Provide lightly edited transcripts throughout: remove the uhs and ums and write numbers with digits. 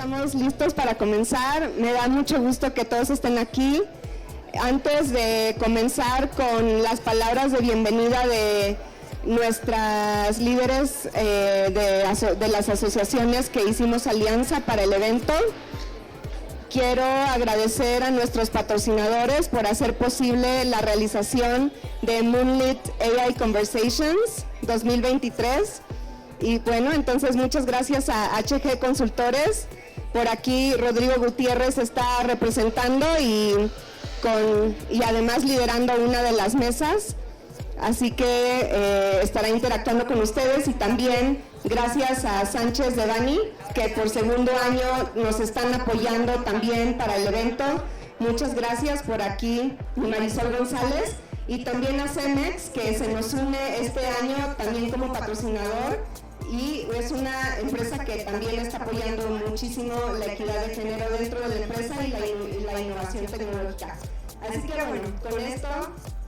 estamos listos para comenzar. Me da mucho gusto que todos estén aquí. Antes de comenzar con las palabras de bienvenida de nuestras líderes de las asociaciones que hicimos alianza para el evento, quiero agradecer a nuestros patrocinadores por hacer posible la realización de Moonlit AI Conversations 2023. Y bueno, entonces muchas gracias a HG Consultores. Por aquí Rodrigo Gutiérrez está representando y además liderando una de las mesas. Así que estará interactuando con ustedes, y también gracias a Sánchez de Bani, que por segundo año nos están apoyando también para el evento. Muchas gracias. Por aquí Marisol González, y también a Cemex, que se nos une este año también como patrocinador, y es una empresa que también está apoyando muchísimo la equidad de género dentro de la empresa y la innovación tecnológica. Así que bueno, con esto,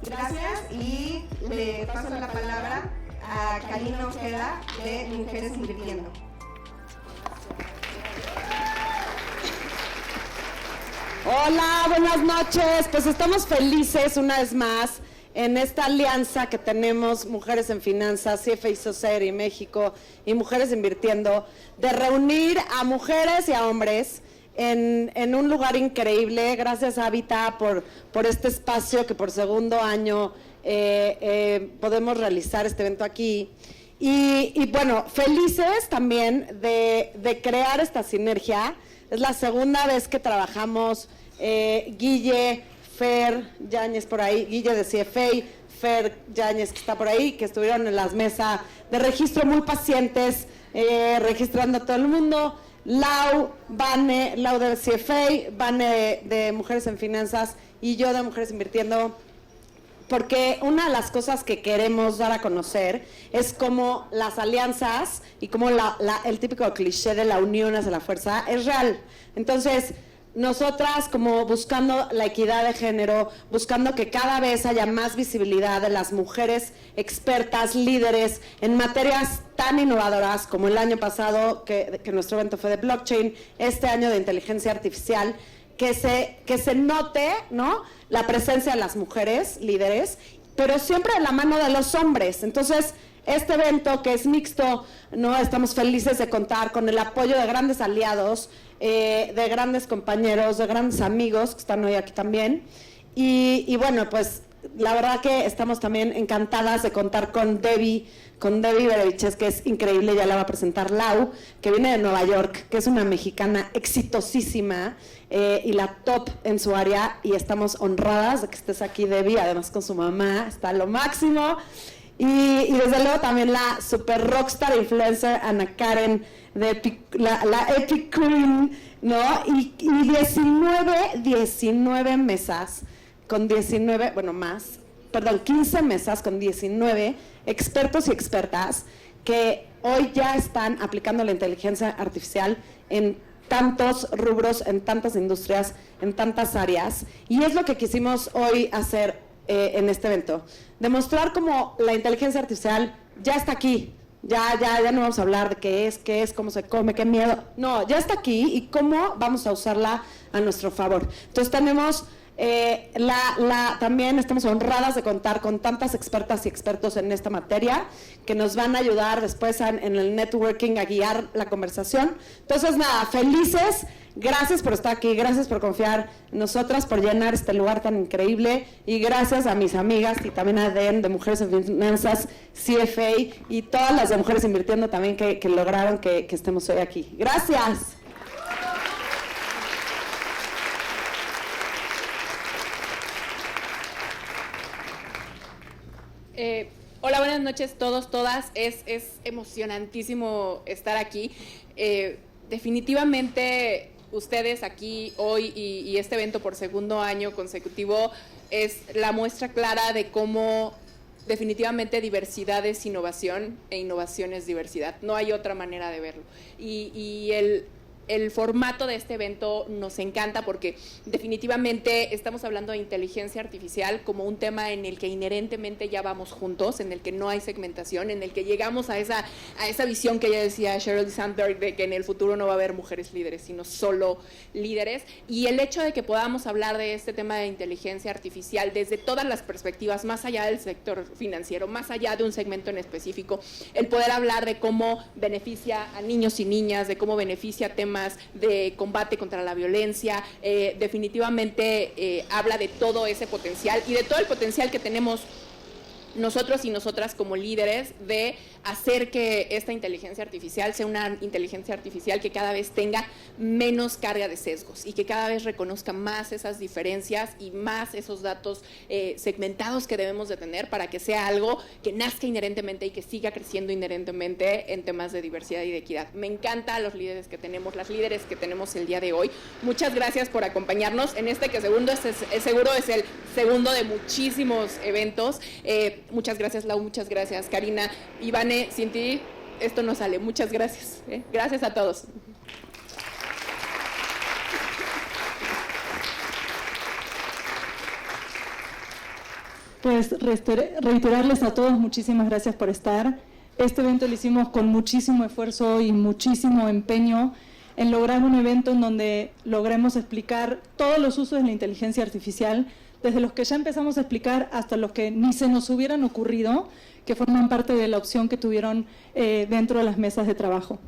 gracias, y le paso la palabra a Karina Ojeda de Mujeres Invirtiendo. Hola, buenas noches. Pues estamos felices una vez más en esta alianza que tenemos Mujeres en Finanzas, CFA Society México y Mujeres Invirtiendo, de reunir a mujeres y a hombres en un lugar increíble. Gracias a Habita por este espacio que por segundo año podemos realizar este evento aquí. Y bueno, felices también de crear esta sinergia. Es la segunda vez que trabajamos, Guille, Fer Yáñez por ahí, Guille de CFA, Fer Yáñez que está por ahí, que estuvieron en las mesas de registro muy pacientes, registrando a todo el mundo. Lau de CFA, Vane de Mujeres en Finanzas y yo de Mujeres Invirtiendo, porque una de las cosas que queremos dar a conocer es cómo las alianzas y cómo el típico cliché de la unión hace la fuerza es real. Entonces, nosotras, como buscando la equidad de género, buscando que cada vez haya más visibilidad de las mujeres expertas, líderes en materias tan innovadoras como el año pasado, que nuestro evento fue de blockchain, este año de inteligencia artificial, que se note, ¿no?, la presencia de las mujeres líderes, pero siempre de la mano de los hombres. Entonces, este evento, que es mixto, ¿no?, estamos felices de contar con el apoyo de grandes aliados, de grandes compañeros, de grandes amigos que están hoy aquí también. Y bueno, pues la verdad que estamos también encantadas de contar con Debbie Bereviches, que es increíble. Ya la va a presentar Lau, que viene de Nueva York, que es una mexicana exitosísima y la top en su área, y estamos honradas de que estés aquí, Debbie, además con su mamá, está lo máximo. Y desde luego también la super rockstar influencer Ana Karen, de la Epic Queen, ¿no? Y 19 mesas con 19, bueno, 15 mesas con 19 expertos y expertas que hoy ya están aplicando la inteligencia artificial en tantos rubros, en tantas industrias, en tantas áreas. Y es lo que quisimos hoy hacer en este evento, demostrar cómo la inteligencia artificial ya está aquí. Ya no vamos a hablar de qué es, cómo se come, qué miedo. No, ya está aquí, y cómo vamos a usarla a nuestro favor. Entonces tenemos también estamos honradas de contar con tantas expertas y expertos en esta materia que nos van a ayudar después en el networking a guiar la conversación. Entonces nada, felices. Gracias por estar aquí, gracias por confiar en nosotras, por llenar este lugar tan increíble, y gracias a mis amigas y también a Den de Mujeres en Finanzas, CFA, y todas las de Mujeres Invirtiendo también que lograron que estemos hoy aquí. Gracias. Hola, buenas noches todos, todas. Es emocionantísimo estar aquí. Definitivamente ustedes aquí hoy y este evento por segundo año consecutivo es la muestra clara de cómo definitivamente diversidad es innovación e innovación es diversidad. No hay otra manera de verlo. Y el formato de este evento nos encanta porque definitivamente estamos hablando de inteligencia artificial como un tema en el que inherentemente ya vamos juntos, en el que no hay segmentación, en el que llegamos a esa visión que ya decía Sheryl Sandberg de que en el futuro no va a haber mujeres líderes, sino solo líderes. Y el hecho de que podamos hablar de este tema de inteligencia artificial desde todas las perspectivas, más allá del sector financiero, más allá de un segmento en específico, el poder hablar de cómo beneficia a niños y niñas, de cómo beneficia temas de combate contra la violencia, definitivamente habla de todo ese potencial y de todo el potencial que tenemos nosotros y nosotras como líderes de hacer que esta inteligencia artificial sea una inteligencia artificial que cada vez tenga menos carga de sesgos y que cada vez reconozca más esas diferencias y más esos datos segmentados que debemos de tener para que sea algo que nazca inherentemente y que siga creciendo inherentemente en temas de diversidad y de equidad. Me encanta los líderes que tenemos, las líderes que tenemos el día de hoy. Muchas gracias por acompañarnos en este que seguro es el segundo de muchísimos eventos. Muchas gracias, Lau, muchas gracias, Karina. Ivane, sin ti esto no sale. Muchas gracias. Gracias a todos. Pues reiterarles a todos muchísimas gracias por estar. Este evento lo hicimos con muchísimo esfuerzo y muchísimo empeño en lograr un evento en donde logremos explicar todos los usos de la inteligencia artificial, desde los que ya empezamos a explicar hasta los que ni se nos hubieran ocurrido, que forman parte de la opción que tuvieron dentro de las mesas de trabajo.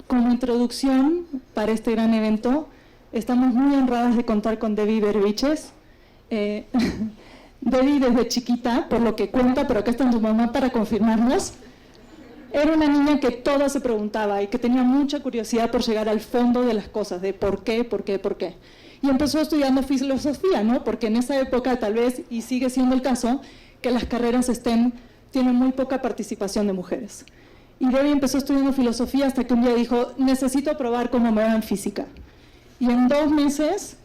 Como introducción para este gran evento, estamos muy honradas de contar con Debbie Berbiches. Debbie desde chiquita, por lo que cuenta, pero acá está su mamá para confirmarnos, era una niña que todo se preguntaba y que tenía mucha curiosidad por llegar al fondo de las cosas, de por qué. Y empezó estudiando filosofía, ¿no? Porque en esa época tal vez, y sigue siendo el caso, que las carreras STEM tienen muy poca participación de mujeres. Y Debbie empezó estudiando filosofía hasta que un día dijo, necesito probar cómo me va en física. Y en 2 meses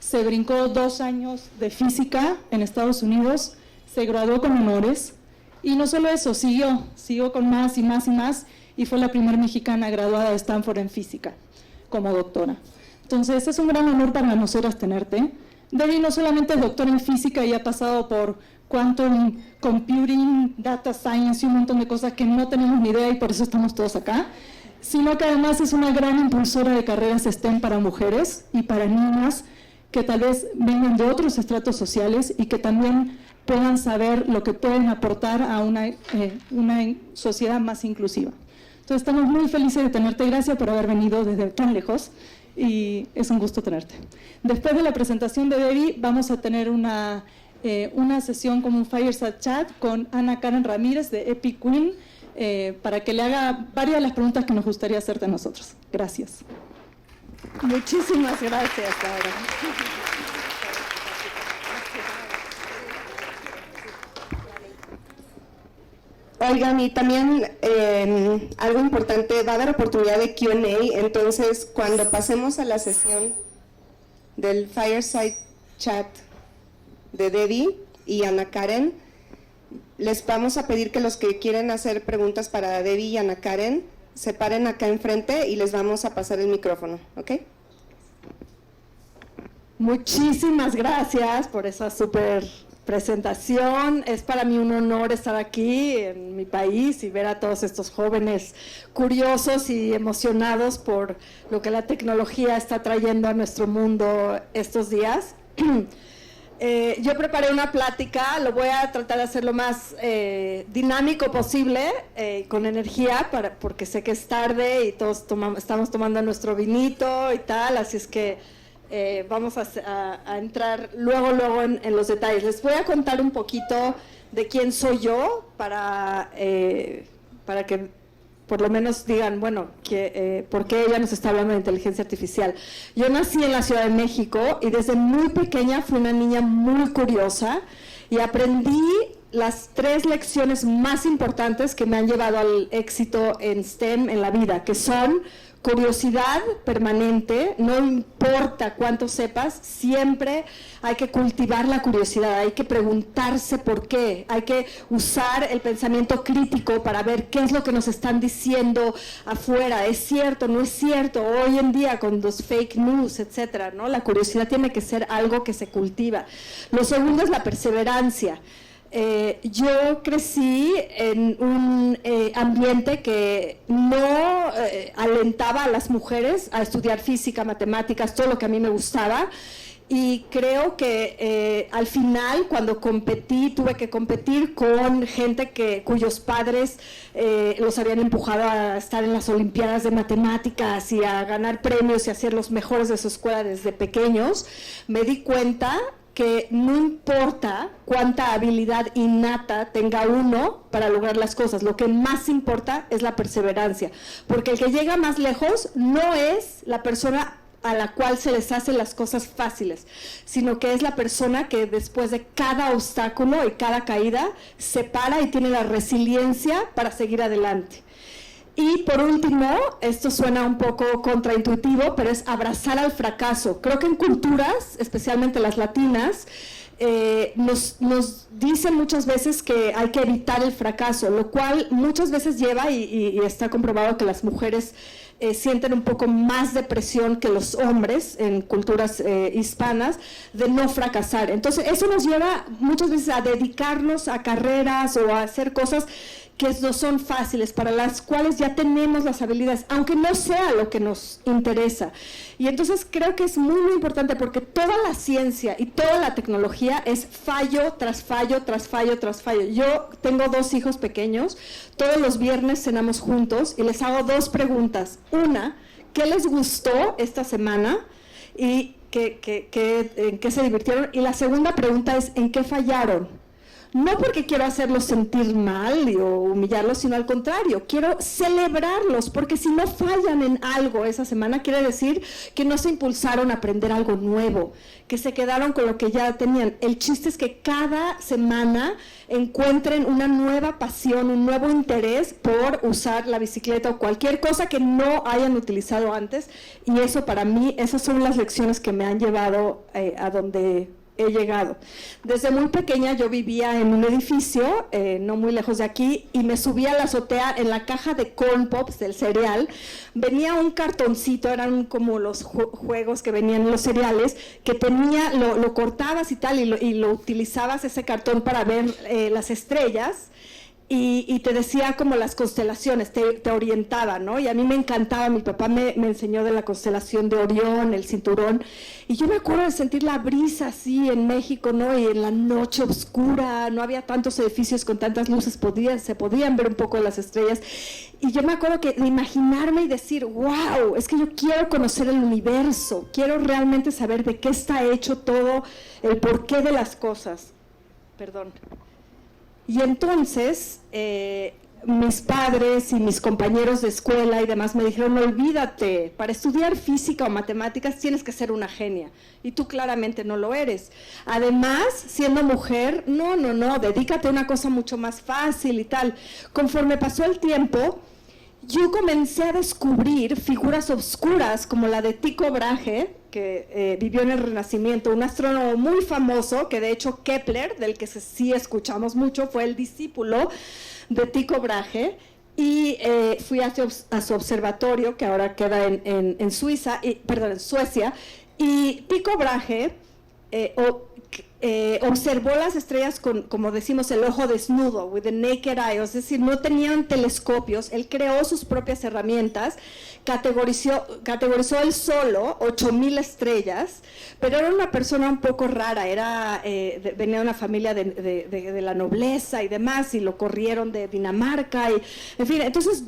se brincó 2 años de física en Estados Unidos, se graduó con honores, y no solo eso, siguió con más y más y más, y fue la primera mexicana graduada de Stanford en física, como doctora. Entonces, es un gran honor para nosotras tenerte. Debbie no solamente es doctora en física y ha pasado por quantum computing, data science y un montón de cosas que no tenemos ni idea y por eso estamos todos acá, sino que además es una gran impulsora de carreras STEM para mujeres y para niñas que tal vez vengan de otros estratos sociales y que también puedan saber lo que pueden aportar a una sociedad más inclusiva. Entonces, estamos muy felices de tenerte. Gracias por haber venido desde tan lejos. Y es un gusto tenerte. Después de la presentación de Debbie, vamos a tener una sesión como un fireside chat con Ana Karen Ramírez de Epic Queen para que le haga varias de las preguntas que nos gustaría hacerte a nosotros. Gracias. Muchísimas gracias, Laura. Oigan, y también algo importante, va a haber oportunidad de Q&A, entonces cuando pasemos a la sesión del Fireside Chat de Debbie y Ana Karen, les vamos a pedir que los que quieren hacer preguntas para Debbie y Ana Karen se paren acá enfrente y les vamos a pasar el micrófono, ¿ok? Muchísimas gracias por esa súper presentación. Es para mí un honor estar aquí en mi país y ver a todos estos jóvenes curiosos y emocionados por lo que la tecnología está trayendo a nuestro mundo estos días. Yo preparé una plática, lo voy a tratar de hacer lo más dinámico posible, con energía, porque sé que es tarde y todos estamos tomando nuestro vinito y tal, así es que vamos a entrar luego en los detalles. Les voy a contar un poquito de quién soy yo para que por lo menos digan, bueno, ¿por qué ella nos está hablando de inteligencia artificial? Yo nací en la Ciudad de México y desde muy pequeña fui una niña muy curiosa y aprendí las 3 lecciones más importantes que me han llevado al éxito en STEM en la vida, que son curiosidad permanente, no importa cuánto sepas, siempre hay que cultivar la curiosidad, hay que preguntarse por qué, hay que usar el pensamiento crítico para ver qué es lo que nos están diciendo afuera, es cierto, no es cierto, hoy en día con los fake news, etcétera, ¿no? La curiosidad tiene que ser algo que se cultiva. Lo segundo es la perseverancia. Yo crecí en un ambiente que no alentaba a las mujeres a estudiar física, matemáticas, todo lo que a mí me gustaba, y creo que al final, cuando competí, tuve que competir con gente cuyos padres los habían empujado a estar en las olimpiadas de matemáticas y a ganar premios y a ser los mejores de su escuela desde pequeños. Me di cuenta que no importa cuánta habilidad innata tenga uno para lograr las cosas, lo que más importa es la perseverancia, porque el que llega más lejos no es la persona a la cual se les hacen las cosas fáciles, sino que es la persona que después de cada obstáculo y cada caída se para y tiene la resiliencia para seguir adelante. Y por último, esto suena un poco contraintuitivo, pero es abrazar al fracaso. Creo que en culturas, especialmente las latinas, nos dicen muchas veces que hay que evitar el fracaso, lo cual muchas veces lleva, y está comprobado que las mujeres sienten un poco más de presión que los hombres en culturas hispanas de no fracasar. Entonces eso nos lleva muchas veces a dedicarnos a carreras o a hacer cosas que no son fáciles, para las cuales ya tenemos las habilidades, aunque no sea lo que nos interesa. Y entonces creo que es muy, muy importante, porque toda la ciencia y toda la tecnología es fallo tras fallo, tras fallo, tras fallo. Yo tengo 2 hijos pequeños, todos los viernes cenamos juntos y les hago 2 preguntas. Una, ¿qué les gustó esta semana? Y ¿en qué se divirtieron? Y la segunda pregunta es, ¿en qué fallaron? No porque quiero hacerlos sentir mal o humillarlos, sino al contrario, quiero celebrarlos, porque si no fallan en algo esa semana, quiere decir que no se impulsaron a aprender algo nuevo, que se quedaron con lo que ya tenían. El chiste es que cada semana encuentren una nueva pasión, un nuevo interés por usar la bicicleta o cualquier cosa que no hayan utilizado antes, y eso para mí, esas son las lecciones que me han llevado a donde he llegado. Desde muy pequeña yo vivía en un edificio no muy lejos de aquí, y me subía a la azotea. En la caja de Corn Pops del cereal venía un cartoncito, eran como los juegos que venían en los cereales, que tenía, lo cortabas y tal, y lo utilizabas ese cartón para ver las estrellas. Y te decía como las constelaciones, te orientaba, ¿no? Y a mí me encantaba, mi papá me enseñó de la constelación de Orión, el cinturón, y yo me acuerdo de sentir la brisa así en México, ¿no? Y en la noche oscura, no había tantos edificios con tantas luces, se podían ver un poco las estrellas, y yo me acuerdo de imaginarme y decir, wow, es que yo quiero conocer el universo, quiero realmente saber de qué está hecho todo, el porqué de las cosas. Perdón. Y entonces, mis padres y mis compañeros de escuela y demás me dijeron, olvídate, para estudiar física o matemáticas tienes que ser una genia, y tú claramente no lo eres. Además, siendo mujer, no, dedícate a una cosa mucho más fácil y tal. Conforme pasó el tiempo, yo comencé a descubrir figuras obscuras como la de Tycho Brahe, que vivió en el Renacimiento, un astrónomo muy famoso, que de hecho Kepler, del que sí escuchamos mucho, fue el discípulo de Tycho Brahe, y fui a su observatorio, que ahora queda en Suecia, y Tycho Brahe observó las estrellas con, como decimos, el ojo desnudo, with the naked eye, es decir, no tenían telescopios. Él creó sus propias herramientas, categorizó él solo 8,000 estrellas, pero era una persona un poco rara, venía de una familia de la nobleza y demás, y lo corrieron de Dinamarca, y en fin, entonces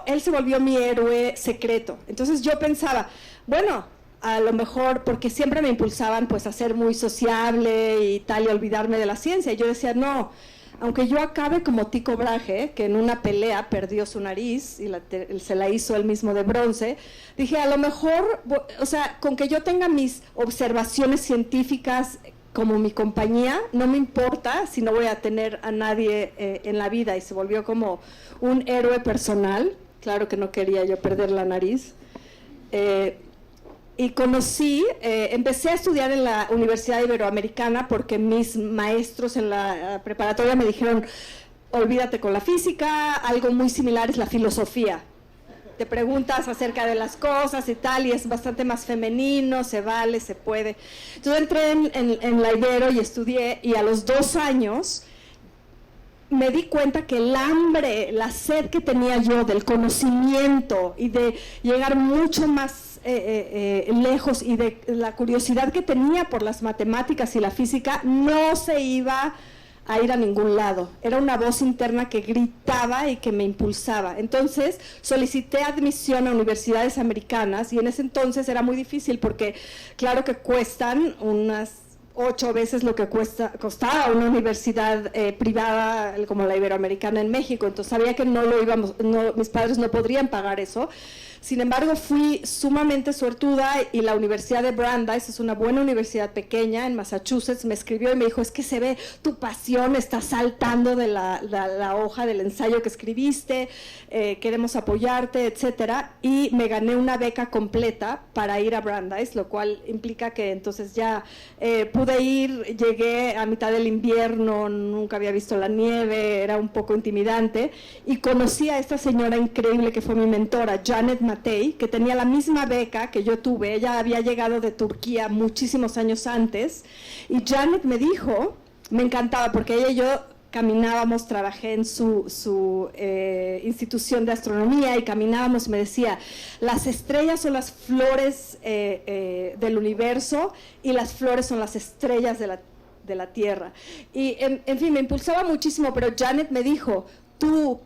él se volvió mi héroe secreto. Entonces yo pensaba, bueno, a lo mejor, porque siempre me impulsaban pues a ser muy sociable y tal, y olvidarme de la ciencia, y yo decía, no, aunque yo acabe como Tycho Brahe, que en una pelea perdió su nariz y se la hizo él mismo de bronce, dije, a lo mejor, o sea, con que yo tenga mis observaciones científicas como mi compañía, no me importa si no voy a tener a nadie en la vida. Y se volvió como un héroe personal. Claro que no quería yo perder la nariz. y conocí, empecé a estudiar en la Universidad Iberoamericana porque mis maestros en la preparatoria me dijeron, olvídate con la física, algo muy similar es la filosofía. Te preguntas acerca de las cosas y tal, y es bastante más femenino, se vale, se puede. Entonces entré en la Ibero y estudié, y a los 2 años me di cuenta que el hambre, la sed que tenía yo del conocimiento y de llegar mucho más lejos, y de la curiosidad que tenía por las matemáticas y la física, no se iba a ir a ningún lado. Era una voz interna que gritaba y que me impulsaba. Entonces solicité admisión a universidades americanas, y en ese entonces era muy difícil porque claro que cuestan unas 8 veces lo que costaba una universidad privada como la Iberoamericana en México. Entonces sabía que mis padres no podrían pagar eso. Sin embargo, fui sumamente suertuda, y la Universidad de Brandeis es una buena universidad pequeña en Massachusetts. Me escribió y me dijo, es que se ve tu pasión, está saltando de la hoja del ensayo que escribiste, queremos apoyarte, etcétera. Y me gané una beca completa para ir a Brandeis, lo cual implica que entonces ya pude ir, llegué a mitad del invierno, nunca había visto la nieve, era un poco intimidante, y conocí a esta señora increíble que fue mi mentora, Janet Matei, que tenía la misma beca que yo tuve. Ella había llegado de Turquía muchísimos años antes, y Janet me dijo, me encantaba porque ella y yo caminábamos, trabajé en su institución de astronomía, y caminábamos y me decía, las estrellas son las flores del universo, y las flores son las estrellas de la Tierra. Y en fin, me impulsaba muchísimo, pero Janet me dijo, tú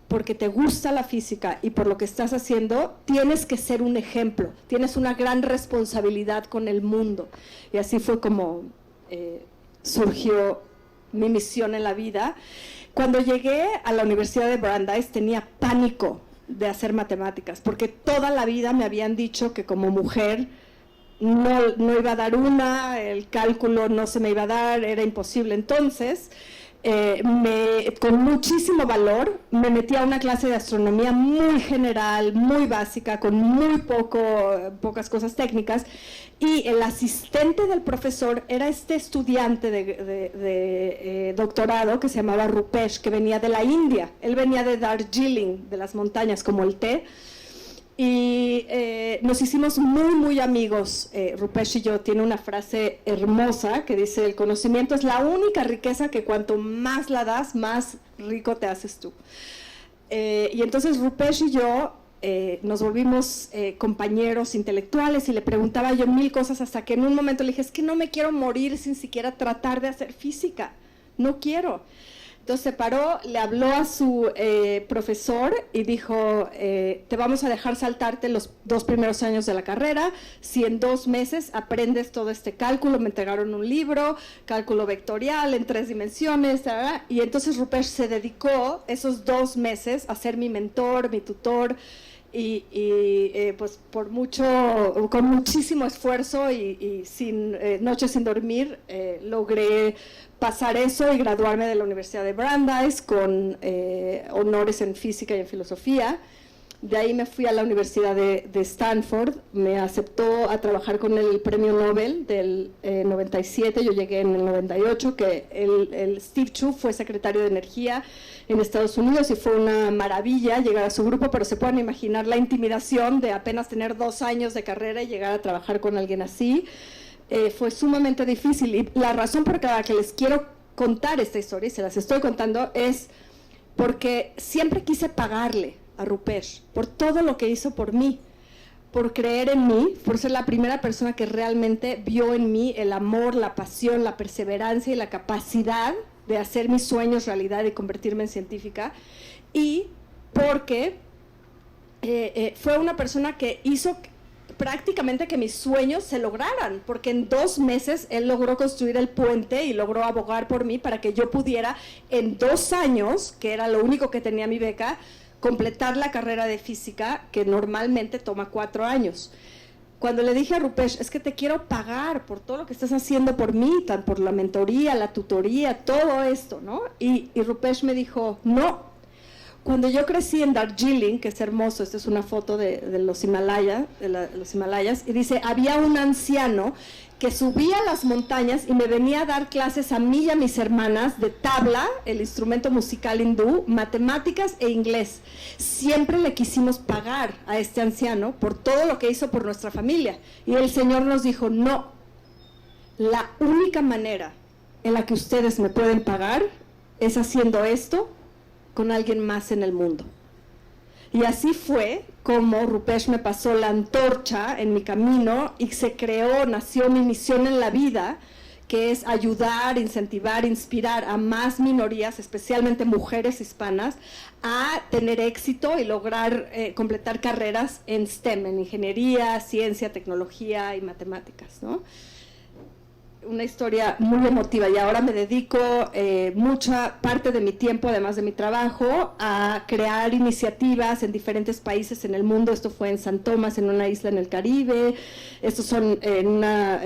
porque te gusta la física y por lo que estás haciendo, tienes que ser un ejemplo, tienes una gran responsabilidad con el mundo. Y así fue como surgió mi misión en la vida. Cuando llegué a la Universidad de Brandeis tenía pánico de hacer matemáticas, porque toda la vida me habían dicho que como mujer no iba a dar el cálculo no se me iba a dar, era imposible. Entonces, con muchísimo valor, me metí a una clase de astronomía muy general, muy básica, con muy pocas cosas técnicas, y el asistente del profesor era este estudiante de doctorado que se llamaba Rupesh, que venía de la India. Él venía de Darjeeling, de las montañas, como el té, y nos hicimos muy amigos. Rupesh y yo. Tiene una frase hermosa que dice, el conocimiento es la única riqueza que cuanto más la das, más rico te haces tú. Y entonces Rupesh y yo nos volvimos compañeros intelectuales, y le preguntaba yo 1000 cosas, hasta que en un momento le dije, es que no me quiero morir sin siquiera tratar de hacer física, no quiero. Entonces se paró, le habló a su profesor y dijo, te vamos a dejar saltarte los 2 primeros años de la carrera, si en 2 meses aprendes todo este cálculo. Me entregaron un libro, cálculo vectorial en 3 dimensiones, ¿verdad? Y entonces Rupesh se dedicó esos 2 meses a ser mi mentor, mi tutor, y pues con muchísimo esfuerzo y sin noches sin dormir, logré pasar eso y graduarme de la Universidad de Brandeis con honores en física y en filosofía. De ahí me fui a la Universidad de Stanford, me aceptó a trabajar con el premio Nobel del 97, yo llegué en el 98, que el Steve Chu fue secretario de Energía en Estados Unidos, y fue una maravilla llegar a su grupo, pero se pueden imaginar la intimidación de apenas tener 2 años de carrera y llegar a trabajar con alguien así. Fue sumamente difícil, y la razón por la que les quiero contar esta historia, y se las estoy contando, es porque siempre quise pagarle a Rupesh por todo lo que hizo por mí, por creer en mí, por ser la primera persona que realmente vio en mí el amor, la pasión, la perseverancia y la capacidad de hacer mis sueños realidad y convertirme en científica, y porque fue una persona que hizo prácticamente que mis sueños se lograran, porque en 2 meses él logró construir el puente y logró abogar por mí para que yo pudiera en 2 años, que era lo único que tenía mi beca, completar la carrera de física, que normalmente toma 4 años. Cuando le dije a Rupesh, es que te quiero pagar por todo lo que estás haciendo por mí, por la mentoría, la tutoría, todo esto, ¿no? Y Rupesh me dijo, no, Cuando yo crecí en Darjeeling, que es hermoso, esta es una foto de los Himalayas, y dice, había un anciano que subía las montañas y me venía a dar clases a mí y a mis hermanas de tabla, el instrumento musical hindú, matemáticas e inglés. Siempre le quisimos pagar a este anciano por todo lo que hizo por nuestra familia. Y el Señor nos dijo, no, la única manera en la que ustedes me pueden pagar es haciendo esto con alguien más en el mundo. Y así fue como Rupesh me pasó la antorcha en mi camino y nació mi misión en la vida, que es ayudar, incentivar, inspirar a más minorías, especialmente mujeres hispanas, a tener éxito y lograr completar carreras en STEM, en ingeniería, ciencia, tecnología y matemáticas, ¿no? Una historia muy emotiva, y ahora me dedico mucha parte de mi tiempo, además de mi trabajo, a crear iniciativas en diferentes países en el mundo. Esto fue en San Tomás, en una isla en el Caribe. Estos son en una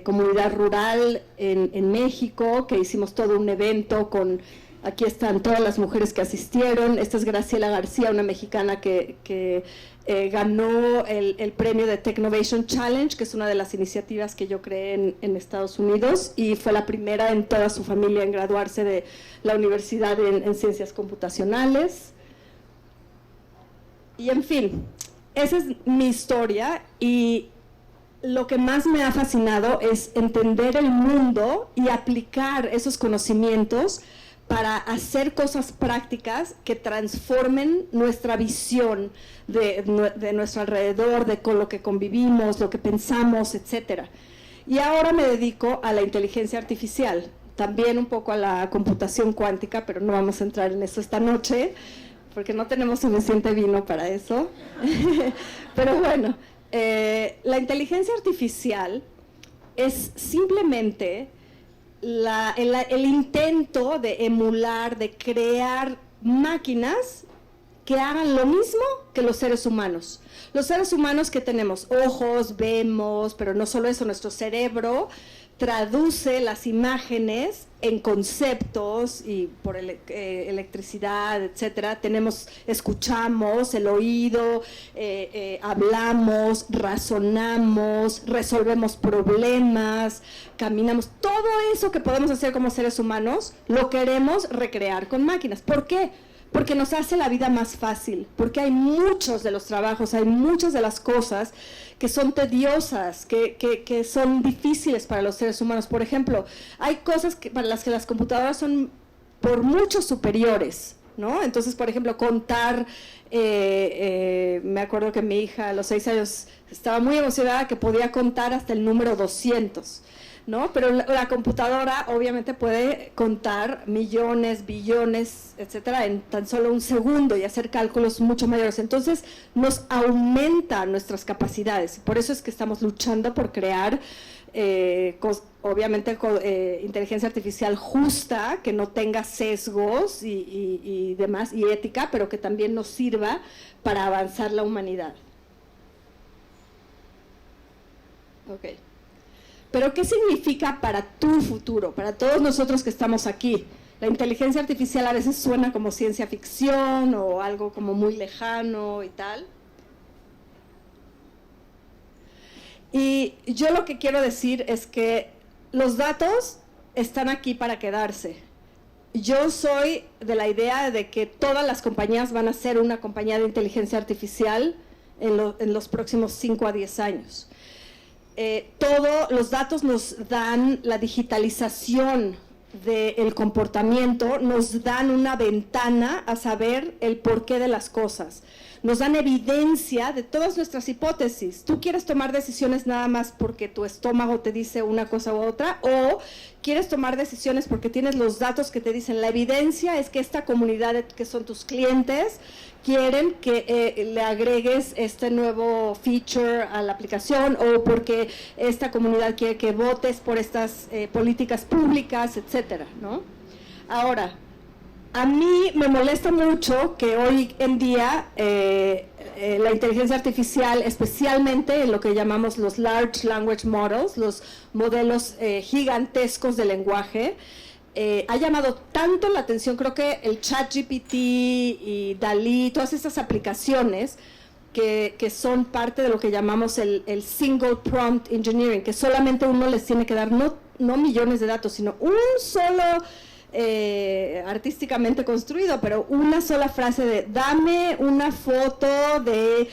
comunidad rural en México, que hicimos todo un evento con... Aquí están todas las mujeres que asistieron. Esta es Graciela García, una mexicana que ganó el premio de Technovation Challenge, que es una de las iniciativas que yo creé en Estados Unidos, y fue la primera en toda su familia en graduarse de la universidad en ciencias computacionales. Y en fin, esa es mi historia, y lo que más me ha fascinado es entender el mundo y aplicar esos conocimientos para hacer cosas prácticas que transformen nuestra visión de nuestro alrededor, de con lo que convivimos, lo que pensamos, etcétera. Y ahora me dedico a la inteligencia artificial, también un poco a la computación cuántica, pero no vamos a entrar en eso esta noche, porque no tenemos suficiente vino para eso. Pero bueno, la inteligencia artificial es simplemente el intento de emular, de crear máquinas que hagan lo mismo que los seres humanos. Los seres humanos que tenemos ojos, vemos, pero no solo eso, nuestro cerebro traduce las imágenes en conceptos y por electricidad, etcétera. Escuchamos, el oído, hablamos, razonamos, resolvemos problemas, caminamos. Todo eso que podemos hacer como seres humanos lo queremos recrear con máquinas. ¿Por qué? Porque nos hace la vida más fácil, porque hay muchos de los trabajos, hay muchas de las cosas que son tediosas, que son difíciles para los seres humanos. Por ejemplo, hay cosas para las que las computadoras son por mucho superiores, ¿no? Entonces, por ejemplo, contar, me acuerdo que mi hija a los 6 años estaba muy emocionada que podía contar hasta el número 200, ¿no? Pero la computadora obviamente puede contar millones, billones, etcétera, en tan solo un segundo y hacer cálculos mucho mayores. Entonces nos aumenta nuestras capacidades. Por eso es que estamos luchando por crear, obviamente, inteligencia artificial justa, que no tenga sesgos y demás, y ética, pero que también nos sirva para avanzar la humanidad. Ok. Pero ¿qué significa para tu futuro, para todos nosotros que estamos aquí? La inteligencia artificial a veces suena como ciencia ficción o algo como muy lejano y tal. Y yo lo que quiero decir es que los datos están aquí para quedarse. Yo soy de la idea de que todas las compañías van a ser una compañía de inteligencia artificial en los próximos 5 a 10 años. Todos los datos nos dan la digitalización del comportamiento, nos dan una ventana a saber el porqué de las cosas, nos dan evidencia de todas nuestras hipótesis. Tú quieres tomar decisiones nada más porque tu estómago te dice una cosa u otra, o quieres tomar decisiones porque tienes los datos que te dicen. La evidencia es que esta comunidad que son tus clientes quieren que le agregues este nuevo feature a la aplicación, o porque esta comunidad quiere que votes por estas políticas públicas, etcétera, ¿no? Ahora, a mí me molesta mucho que hoy en día la inteligencia artificial, especialmente en lo que llamamos los Large Language Models, los modelos gigantescos de lenguaje, ha llamado tanto la atención, creo que el ChatGPT y DALL-E, todas estas aplicaciones que son parte de lo que llamamos el single prompt engineering, que solamente uno les tiene que dar no millones de datos, sino un solo artísticamente construido, pero una sola frase de dame una foto de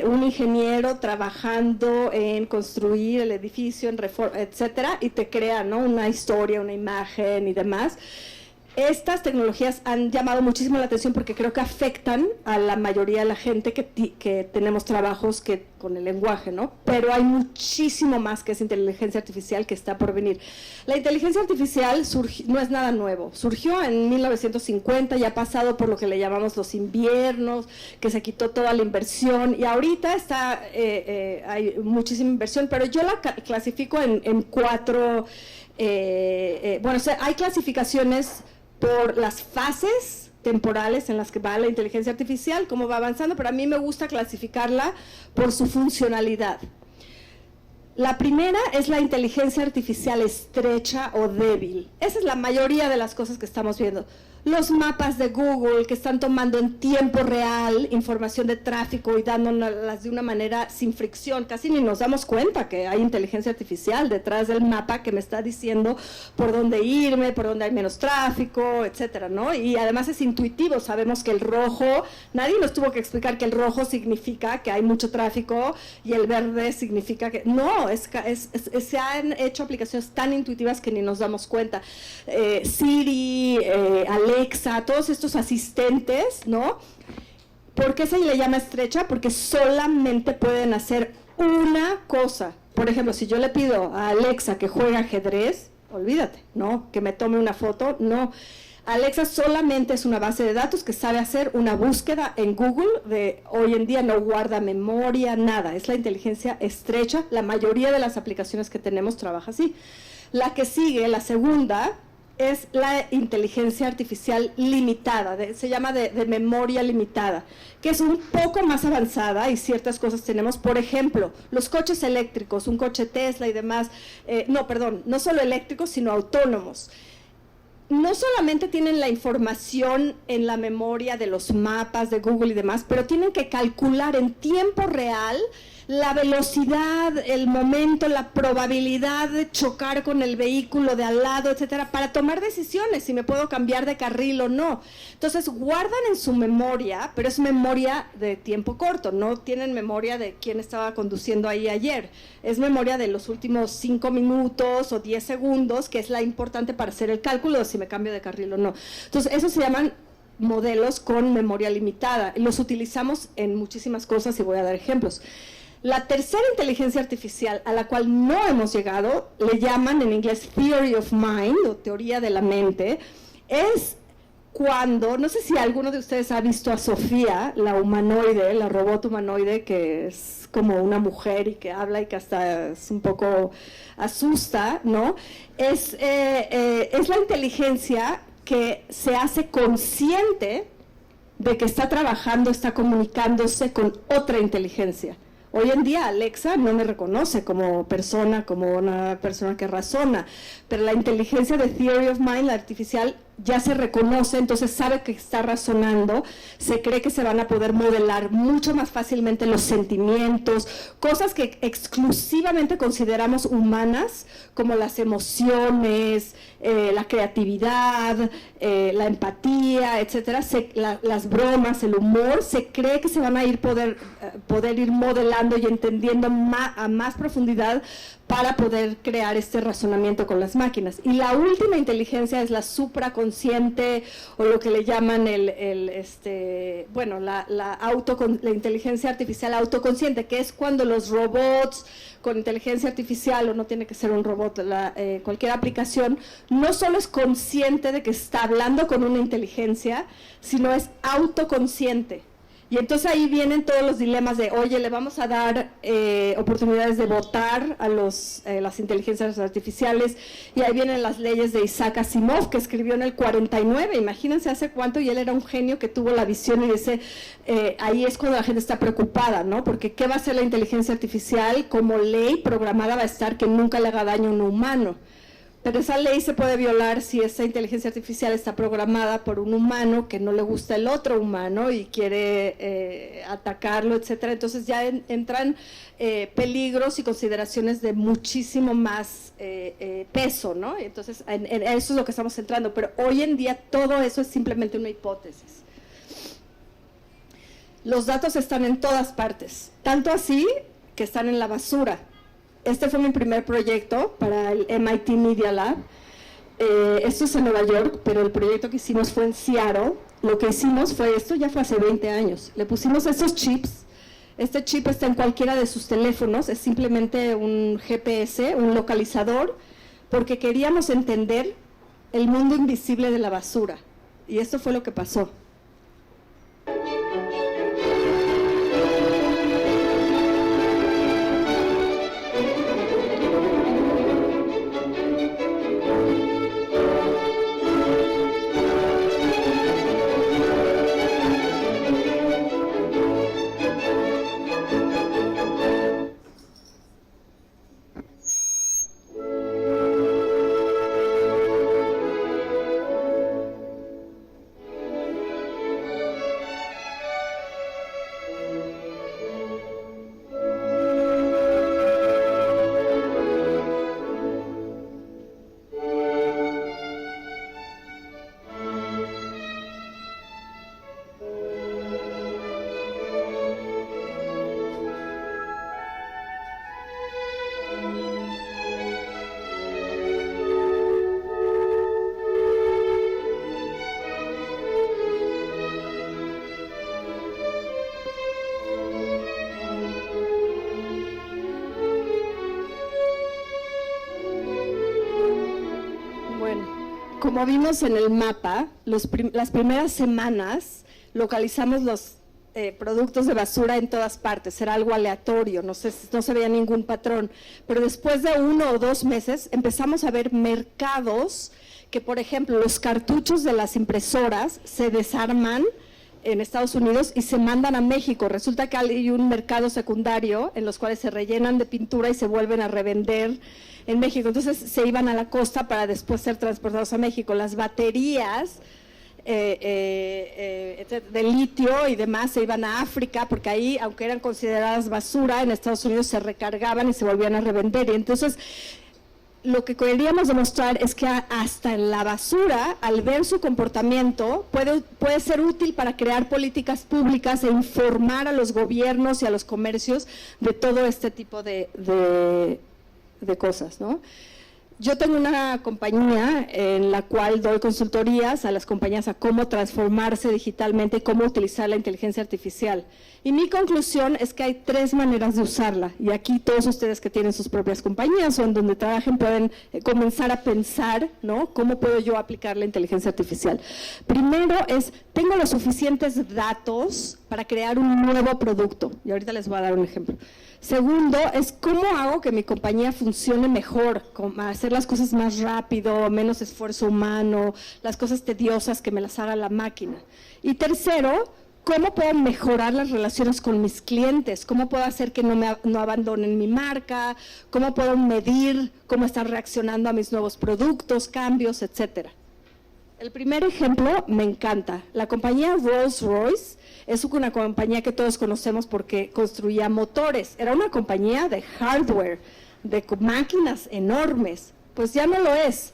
un ingeniero trabajando en construir el edificio, en reforma, etcétera, y te crea, ¿no?, una historia, una imagen y demás. Estas tecnologías han llamado muchísimo la atención porque creo que afectan a la mayoría de la gente que tenemos trabajos con el lenguaje, ¿no? Pero hay muchísimo más que esa inteligencia artificial que está por venir. La inteligencia artificial no es nada nuevo. Surgió en 1950 y ha pasado por lo que le llamamos los inviernos, que se quitó toda la inversión, y ahorita hay muchísima inversión, pero yo la clasifico en cuatro. Bueno, o sea, hay clasificaciones por las fases temporales en las que va la inteligencia artificial, cómo va avanzando, pero a mí me gusta clasificarla por su funcionalidad. La primera es la inteligencia artificial estrecha o débil. Esa es la mayoría de las cosas que estamos viendo. Los mapas de Google que están tomando en tiempo real información de tráfico y dándolas de una manera sin fricción. Casi ni nos damos cuenta que hay inteligencia artificial detrás del mapa que me está diciendo por dónde irme, por dónde hay menos tráfico, etcétera, ¿no? Y además es intuitivo. Sabemos que el rojo, nadie nos tuvo que explicar que el rojo significa que hay mucho tráfico y el verde significa que... No, se han hecho aplicaciones tan intuitivas que ni nos damos cuenta. Siri, Alexa, todos estos asistentes, ¿no? ¿Por qué se le llama estrecha? Porque solamente pueden hacer una cosa. Por ejemplo, si yo le pido a Alexa que juegue ajedrez, olvídate, ¿no? Que me tome una foto, no. Alexa solamente es una base de datos que sabe hacer una búsqueda en Google. Hoy en día no guarda memoria, nada. Es la inteligencia estrecha. La mayoría de las aplicaciones que tenemos trabaja así. La que sigue, la segunda, es la inteligencia artificial limitada, se llama de memoria limitada, que es un poco más avanzada y ciertas cosas tenemos. Por ejemplo, los coches eléctricos, un coche Tesla y demás, no solo eléctricos, sino autónomos. No solamente tienen la información en la memoria de los mapas de Google y demás, pero tienen que calcular en tiempo real la velocidad, el momento, la probabilidad de chocar con el vehículo de al lado, etcétera, para tomar decisiones, si me puedo cambiar de carril o no. Entonces, guardan en su memoria, pero es memoria de tiempo corto, no tienen memoria de quién estaba conduciendo ahí ayer. Es memoria de los últimos 5 minutos o 10 segundos, que es la importante para hacer el cálculo de si me cambio de carril o no. Entonces, esos se llaman modelos con memoria limitada. Los utilizamos en muchísimas cosas y voy a dar ejemplos. La tercera inteligencia artificial a la cual no hemos llegado, le llaman en inglés Theory of Mind o teoría de la mente, es cuando, no sé si alguno de ustedes ha visto a Sofía, la humanoide, la robot humanoide que es como una mujer y que habla y que hasta es un poco asusta, ¿no? Es la inteligencia que se hace consciente de que está trabajando, está comunicándose con otra inteligencia. Hoy en día Alexa no me reconoce como una persona que razona, pero la inteligencia de Theory of Mind, la artificial, ya se reconoce, entonces sabe que está razonando, se cree que se van a poder modelar mucho más fácilmente los sentimientos, cosas que exclusivamente consideramos humanas, como las emociones, la creatividad, la empatía, etcétera, las bromas, el humor, se cree que se van a poder ir modelando y entendiendo a más profundidad para poder crear este razonamiento con las máquinas. Y la última inteligencia es la supraconsciente, o lo que le llaman la inteligencia artificial autoconsciente, que es cuando los robots con inteligencia artificial, o no tiene que ser un robot, cualquier aplicación, no solo es consciente de que está hablando con una inteligencia, sino es autoconsciente. Y entonces ahí vienen todos los dilemas de, oye, le vamos a dar oportunidades de votar a las inteligencias artificiales, y ahí vienen las leyes de Isaac Asimov, que escribió en el 49, imagínense hace cuánto, y él era un genio que tuvo la visión, y dice, ahí es cuando la gente está preocupada, ¿no? Porque ¿qué va a hacer la inteligencia artificial? Como ley programada va a estar que nunca le haga daño a un humano. Pero esa ley se puede violar si esa inteligencia artificial está programada por un humano que no le gusta el otro humano y quiere atacarlo, etcétera. Entonces ya entran peligros y consideraciones de muchísimo más peso, ¿no? Entonces en eso es lo que estamos entrando. Pero hoy en día todo eso es simplemente una hipótesis. Los datos están en todas partes, tanto así que están en la basura. Este fue mi primer proyecto para el MIT Media Lab. Esto es en Nueva York, pero el proyecto que hicimos fue en Seattle. Lo que hicimos fue esto, ya fue hace 20 años. Le pusimos estos chips. Este chip está en cualquiera de sus teléfonos, es simplemente un GPS, un localizador, porque queríamos entender el mundo invisible de la basura. Y esto fue lo que pasó. Como vimos en el mapa, las primeras semanas localizamos los productos de basura en todas partes, era algo aleatorio, no se veía ningún patrón, pero después de 1 o 2 meses empezamos a ver mercados que, por ejemplo, los cartuchos de las impresoras se desarman en Estados Unidos y se mandan a México. Resulta que hay un mercado secundario en los cuales se rellenan de pintura y se vuelven a revender en México. Entonces se iban a la costa para después ser transportados a México. Las baterías de litio y demás se iban a África, porque ahí, aunque eran consideradas basura, en Estados Unidos se recargaban y se volvían a revender. Y entonces lo que queríamos demostrar es que hasta en la basura, al ver su comportamiento, puede ser útil para crear políticas públicas e informar a los gobiernos y a los comercios de todo este tipo de cosas, ¿no? Yo tengo una compañía en la cual doy consultorías a las compañías a cómo transformarse digitalmente y cómo utilizar la inteligencia artificial. Y mi conclusión es que hay 3 maneras de usarla. Y aquí todos ustedes que tienen sus propias compañías o en donde trabajen pueden comenzar a pensar, ¿no? ¿Cómo puedo yo aplicar la inteligencia artificial? Primero es, tengo los suficientes datos para crear un nuevo producto. Y ahorita les voy a dar un ejemplo. Segundo, es cómo hago que mi compañía funcione mejor, hacer las cosas más rápido, menos esfuerzo humano, las cosas tediosas que me las haga la máquina. Y tercero, cómo puedo mejorar las relaciones con mis clientes, cómo puedo hacer que no abandonen mi marca, cómo puedo medir cómo están reaccionando a mis nuevos productos, cambios, etcétera. El primer ejemplo me encanta. La compañía Rolls-Royce es una compañía que todos conocemos porque construía motores. Era una compañía de hardware, de máquinas enormes. Pues ya no lo es.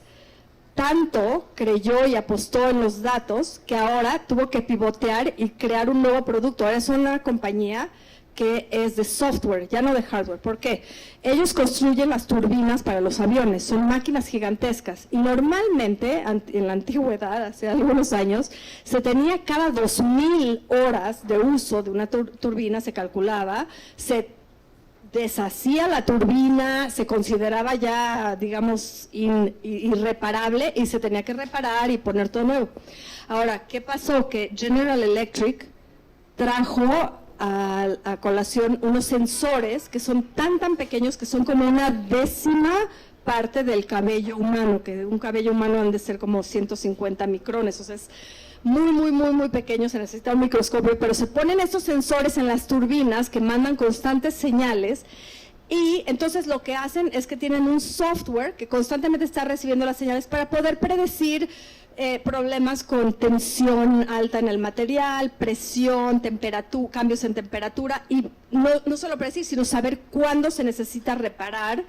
Tanto creyó y apostó en los datos que ahora tuvo que pivotear y crear un nuevo producto. Ahora es una compañía que es de software, ya no de hardware. ¿Por qué? Ellos construyen las turbinas para los aviones, son máquinas gigantescas y normalmente en la antigüedad, hace algunos años, se tenía cada 2000 horas de uso de una turbina, se calculaba, se deshacía la turbina, se consideraba ya, digamos, irreparable y se tenía que reparar y poner todo nuevo. Ahora, ¿qué pasó? Que General Electric trajo a colación unos sensores que son tan pequeños que son como una 10ª parte del cabello humano, que un cabello humano han de ser como 150 micrones, o sea, es muy pequeño, se necesita un microscopio, pero se ponen estos sensores en las turbinas que mandan constantes señales Y entonces lo que hacen es que tienen un software que constantemente está recibiendo las señales para poder predecir problemas con tensión alta en el material, presión, temperatura, cambios en temperatura, y no solo predecir, sino saber cuándo se necesita reparar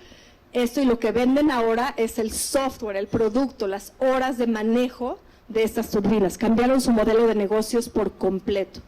esto. Y lo que venden ahora es el software, el producto, las horas de manejo de estas turbinas. Cambiaron su modelo de negocios por completo.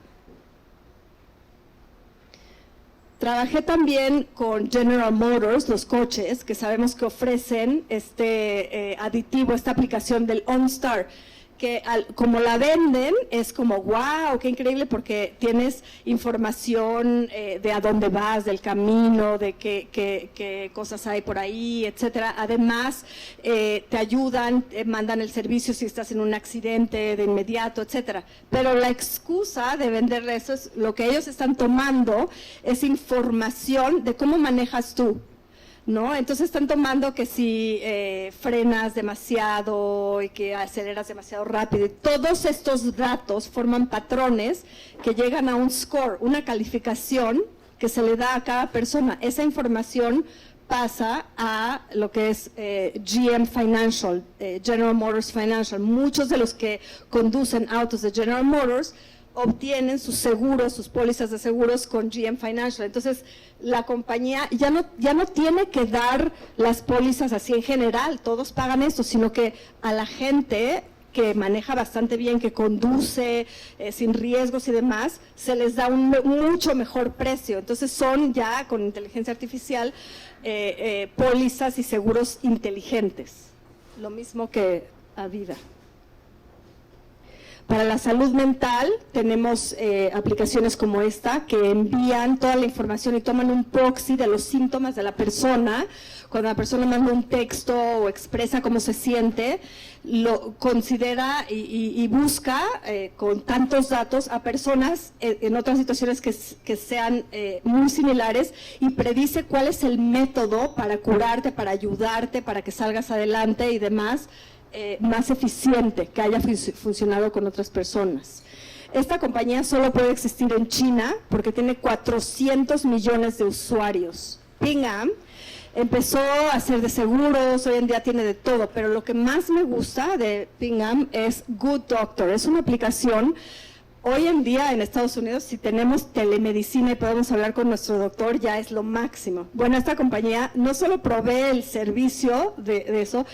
Trabajé también con General Motors, los coches, que sabemos que ofrecen este aditivo, esta aplicación del OnStar, que como la venden es como wow, qué increíble, porque tienes información de a dónde vas, del camino, de qué cosas hay por ahí, etcétera. Además, te ayudan, mandan el servicio si estás en un accidente de inmediato, etcétera. Pero la excusa de venderle eso es lo que ellos están tomando, es información de cómo manejas tú, ¿no? Entonces están tomando que si frenas demasiado y que aceleras demasiado rápido, y todos estos datos forman patrones que llegan a un score, una calificación que se le da a cada persona. Esa información pasa a lo que es GM Financial, General Motors Financial. Muchos de los que conducen autos de General Motors obtienen sus seguros, sus pólizas de seguros con GM Financial. Entonces, la compañía ya no tiene que dar las pólizas así en general, todos pagan esto, sino que a la gente que maneja bastante bien, que conduce sin riesgos y demás, se les da un mucho mejor precio. Entonces, son ya con inteligencia artificial pólizas y seguros inteligentes, lo mismo que a vida. Para la salud mental tenemos aplicaciones como esta que envían toda la información y toman un proxy de los síntomas de la persona. Cuando la persona manda un texto o expresa cómo se siente, lo considera y busca con tantos datos a personas en otras situaciones que sean muy similares, y predice cuál es el método para curarte, para ayudarte, para que salgas adelante y demás. Más eficiente, que haya funcionado con otras personas. Esta compañía solo puede existir en China porque tiene 400 millones de usuarios. Ping An empezó a hacer de seguros, hoy en día tiene de todo, pero lo que más me gusta de Ping An es Good Doctor. Es una aplicación. Hoy en día en Estados Unidos, si tenemos telemedicina y podemos hablar con nuestro doctor, ya es lo máximo. Bueno, esta compañía no solo provee el servicio de eso,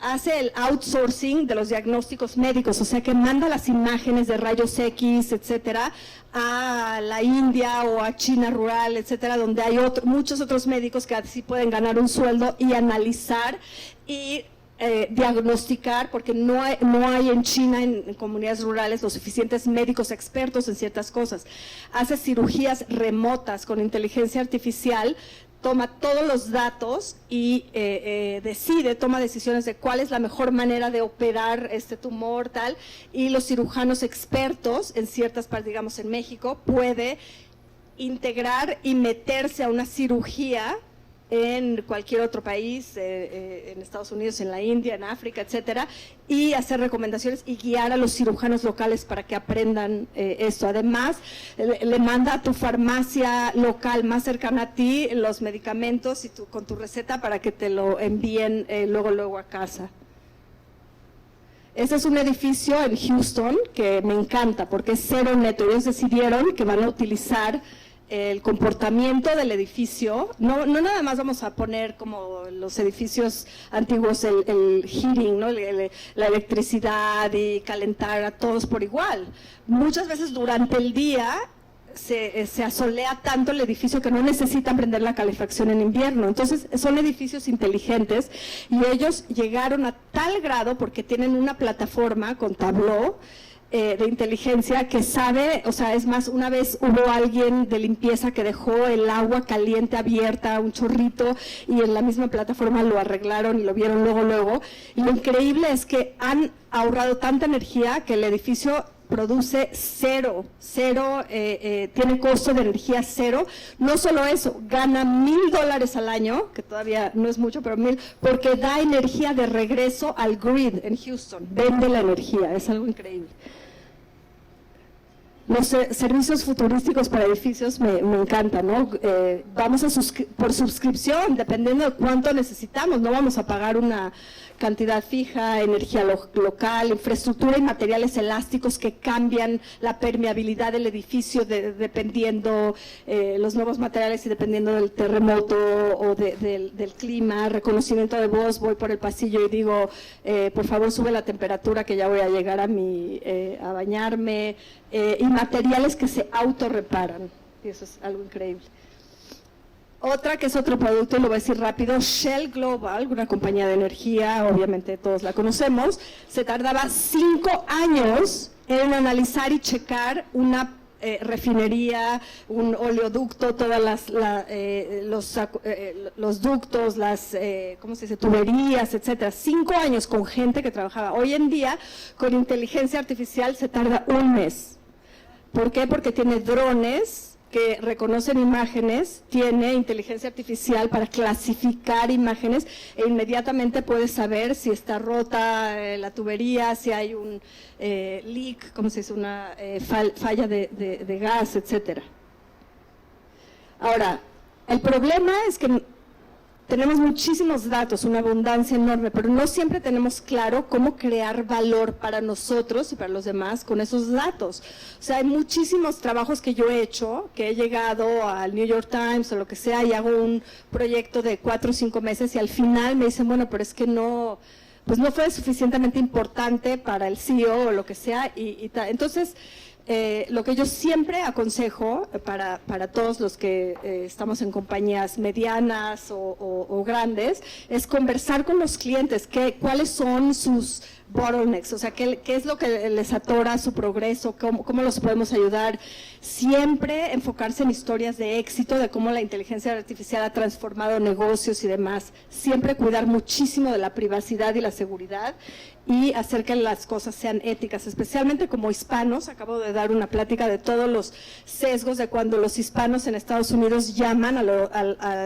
hace el outsourcing de los diagnósticos médicos, o sea que manda las imágenes de rayos X, etcétera, a la India o a China rural, etcétera, donde hay muchos otros médicos que así pueden ganar un sueldo y analizar y diagnosticar, porque no hay en China, en comunidades rurales, los suficientes médicos expertos en ciertas cosas. Hace cirugías remotas con inteligencia artificial, toma todos los datos y toma decisiones de cuál es la mejor manera de operar este tumor, tal, y los cirujanos expertos en ciertas partes, digamos en México, puede integrar y meterse a una cirugía en cualquier otro país, en Estados Unidos, en la India, en África, etcétera, y hacer recomendaciones y guiar a los cirujanos locales para que aprendan esto. Además, le manda a tu farmacia local más cercana a ti los medicamentos y con tu receta para que te lo envíen luego a casa. Este es un edificio en Houston que me encanta porque es cero neto. Ellos decidieron que van a utilizar el comportamiento del edificio, no nada más vamos a poner como los edificios antiguos el heating, ¿no? La electricidad y calentar a todos por igual. Muchas veces durante el día se asolea tanto el edificio que no necesitan prender la calefacción en invierno. Entonces son edificios inteligentes y ellos llegaron a tal grado porque tienen una plataforma con Tableau de inteligencia que sabe, o sea, es más, una vez hubo alguien de limpieza que dejó el agua caliente abierta, un chorrito, y en la misma plataforma lo arreglaron y lo vieron luego, y lo increíble es que han ahorrado tanta energía que el edificio produce cero, tiene costo de energía cero. No solo eso, gana $1,000 al año, que todavía no es mucho, pero 1,000, porque da energía de regreso al grid en Houston, vende la energía, es algo increíble. Los servicios futurísticos para edificios me encantan, ¿no? Vamos por suscripción, dependiendo de cuánto necesitamos, no vamos a pagar una cantidad fija, energía local, infraestructura y materiales elásticos que cambian la permeabilidad del edificio dependiendo los nuevos materiales y dependiendo del terremoto o del clima, reconocimiento de voz, voy por el pasillo y digo, por favor sube la temperatura que ya voy a llegar a bañarme, y materiales que se autorreparan, y eso es algo increíble. Otra que es otro producto, y lo voy a decir rápido, Shell Global, una compañía de energía, obviamente todos la conocemos, se tardaba 5 años en analizar y checar una refinería, un oleoducto, todas los ductos, las ¿cómo se dice? Tuberías, etcétera. 5 años con gente que trabajaba. Hoy en día, con inteligencia artificial se tarda 1 mes. ¿Por qué? Porque tiene drones que reconocen imágenes, tiene inteligencia artificial para clasificar imágenes e inmediatamente puedes saber si está rota la tubería, si hay un leak, ¿cómo se dice? Una falla de gas, etcétera. Ahora, el problema es que tenemos muchísimos datos, una abundancia enorme, pero no siempre tenemos claro cómo crear valor para nosotros y para los demás con esos datos. O sea, hay muchísimos trabajos que yo he hecho, que he llegado al New York Times o lo que sea y hago un proyecto de 4 o 5 meses y al final me dicen, bueno, pero es que no fue suficientemente importante para el CEO o lo que sea. Entonces, lo que yo siempre aconsejo para todos los que estamos en compañías medianas o grandes es conversar con los clientes, cuáles son sus bottlenecks, o sea, qué es lo que les atora su progreso, cómo los podemos ayudar. Siempre enfocarse en historias de éxito, de cómo la inteligencia artificial ha transformado negocios y demás. Siempre cuidar muchísimo de la privacidad y la seguridad y hacer que las cosas sean éticas, especialmente como hispanos. Acabo de dar una plática de todos los sesgos de cuando los hispanos en Estados Unidos llaman a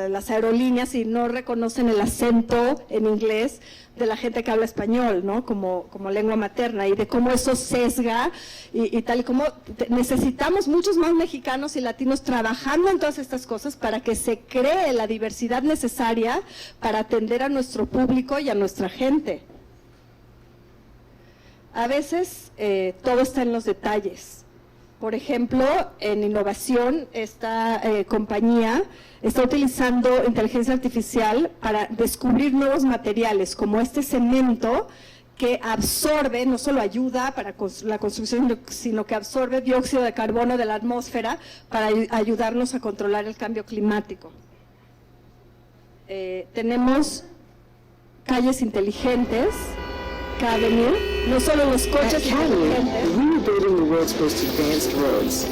las aerolíneas y no reconocen el acento en inglés de la gente que habla español, ¿no? Como lengua materna, y de cómo eso sesga y tal, y como necesitamos muchos más mexicanos y latinos trabajando en todas estas cosas para que se cree la diversidad necesaria para atender a nuestro público y a nuestra gente. A veces todo está en los detalles. Por ejemplo, en innovación, esta compañía está utilizando inteligencia artificial para descubrir nuevos materiales, como este cemento que absorbe, no solo ayuda para la construcción, sino que absorbe dióxido de carbono de la atmósfera para ayudarnos a controlar el cambio climático. Tenemos calles inteligentes, Avenue, no solo los coches inteligentes.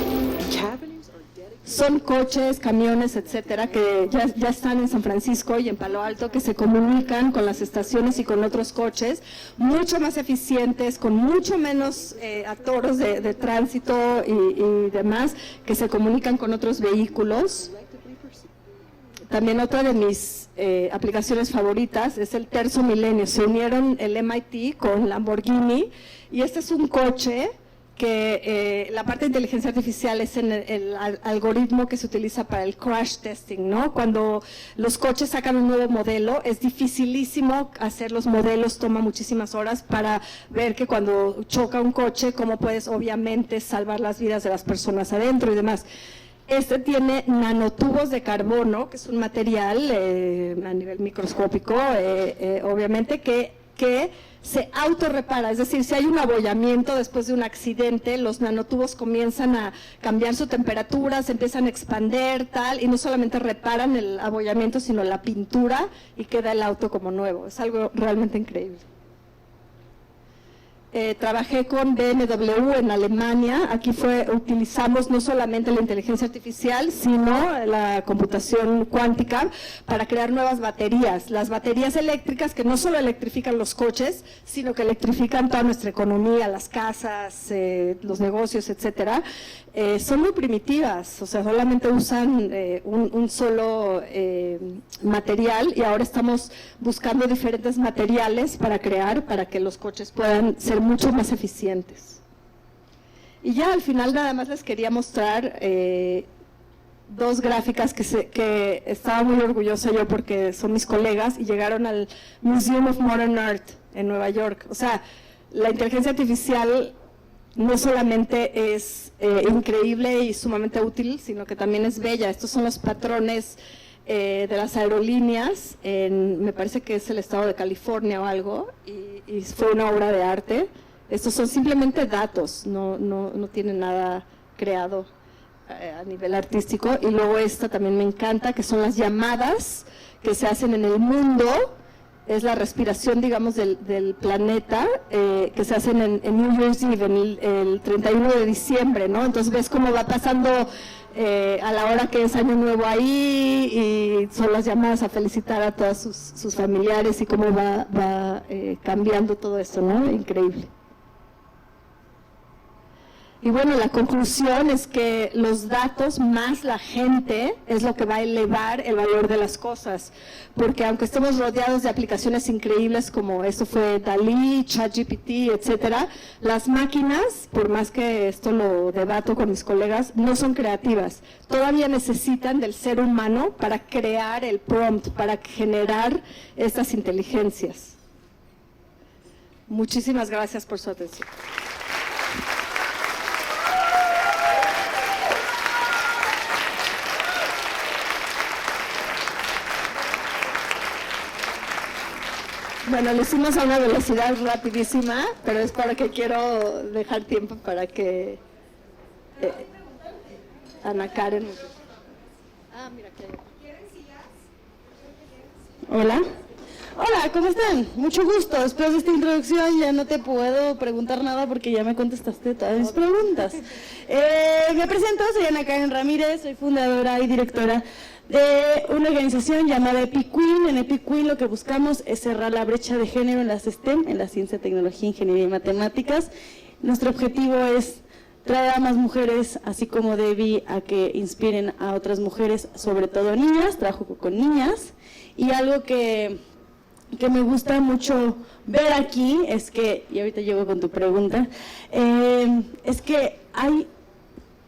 Son coches, camiones, etcétera, que ya están en San Francisco y en Palo Alto, que se comunican con las estaciones y con otros coches, mucho más eficientes, con mucho menos atoros de tránsito y demás, que se comunican con otros vehículos. También otra de mis aplicaciones favoritas es el terzo milenio. Se unieron el MIT con Lamborghini y este es un coche que la parte de inteligencia artificial es en el algoritmo que se utiliza para el crash testing, ¿no? Cuando los coches sacan un nuevo modelo, es dificilísimo hacer los modelos, toma muchísimas horas para ver que cuando choca un coche, cómo puedes obviamente salvar las vidas de las personas adentro y demás. Este tiene nanotubos de carbono, que es un material a nivel microscópico, obviamente, que se autorrepara. Es decir, si hay un abollamiento después de un accidente, los nanotubos comienzan a cambiar su temperatura, se empiezan a expander, tal, y no solamente reparan el abollamiento, sino la pintura, y queda el auto como nuevo. Es algo realmente increíble. Trabajé con BMW en Alemania. Aquí utilizamos no solamente la inteligencia artificial, sino la computación cuántica para crear nuevas baterías. Las baterías eléctricas que no solo electrifican los coches, sino que electrifican toda nuestra economía, las casas, los negocios, etcétera. Son muy primitivas, o sea, solamente usan un solo material, y ahora estamos buscando diferentes materiales para que los coches puedan ser mucho más eficientes. Y ya al final nada más les quería mostrar dos gráficas que estaba muy orgullosa yo porque son mis colegas y llegaron al Museum of Modern Art en Nueva York. O sea, la inteligencia artificial no solamente es increíble y sumamente útil, sino que también es bella. Estos son los patrones de las aerolíneas, me parece que es el estado de California o algo, y fue una obra de arte. Estos son simplemente datos, no tienen nada creado a nivel artístico. Y luego esta también me encanta, que son las llamadas que se hacen en el mundo, es la respiración, digamos, del planeta, que se hacen en New Year's Eve, el 31 de diciembre, ¿no? Entonces ves cómo va pasando a la hora que es Año Nuevo ahí, y son las llamadas a felicitar a todos sus familiares y cómo va cambiando todo esto, ¿no? Increíble. Y bueno, la conclusión es que los datos más la gente es lo que va a elevar el valor de las cosas, porque aunque estemos rodeados de aplicaciones increíbles como esto fue DALL-E, ChatGPT, etcétera, las máquinas, por más que esto lo debato con mis colegas, no son creativas. Todavía necesitan del ser humano para crear el prompt, para generar estas inteligencias. Muchísimas gracias por su atención. Bueno, lo hicimos a una velocidad rapidísima, pero es porque quiero dejar tiempo para que Ana Karen... mira que... Hola. Hola, ¿cómo están? Mucho gusto. Después de esta introducción ya no te puedo preguntar nada porque ya me contestaste todas mis preguntas. Me presento, soy Ana Karen Ramírez, soy fundadora y directora de una organización llamada Epic Queen. En Epic Queen lo que buscamos es cerrar la brecha de género en las STEM, en la ciencia, tecnología, ingeniería y matemáticas. Nuestro objetivo es traer a más mujeres, así como Debbie, a que inspiren a otras mujeres, sobre todo niñas. Trabajo con niñas, y algo que me gusta mucho ver aquí es que, y ahorita llego con tu pregunta, es que hay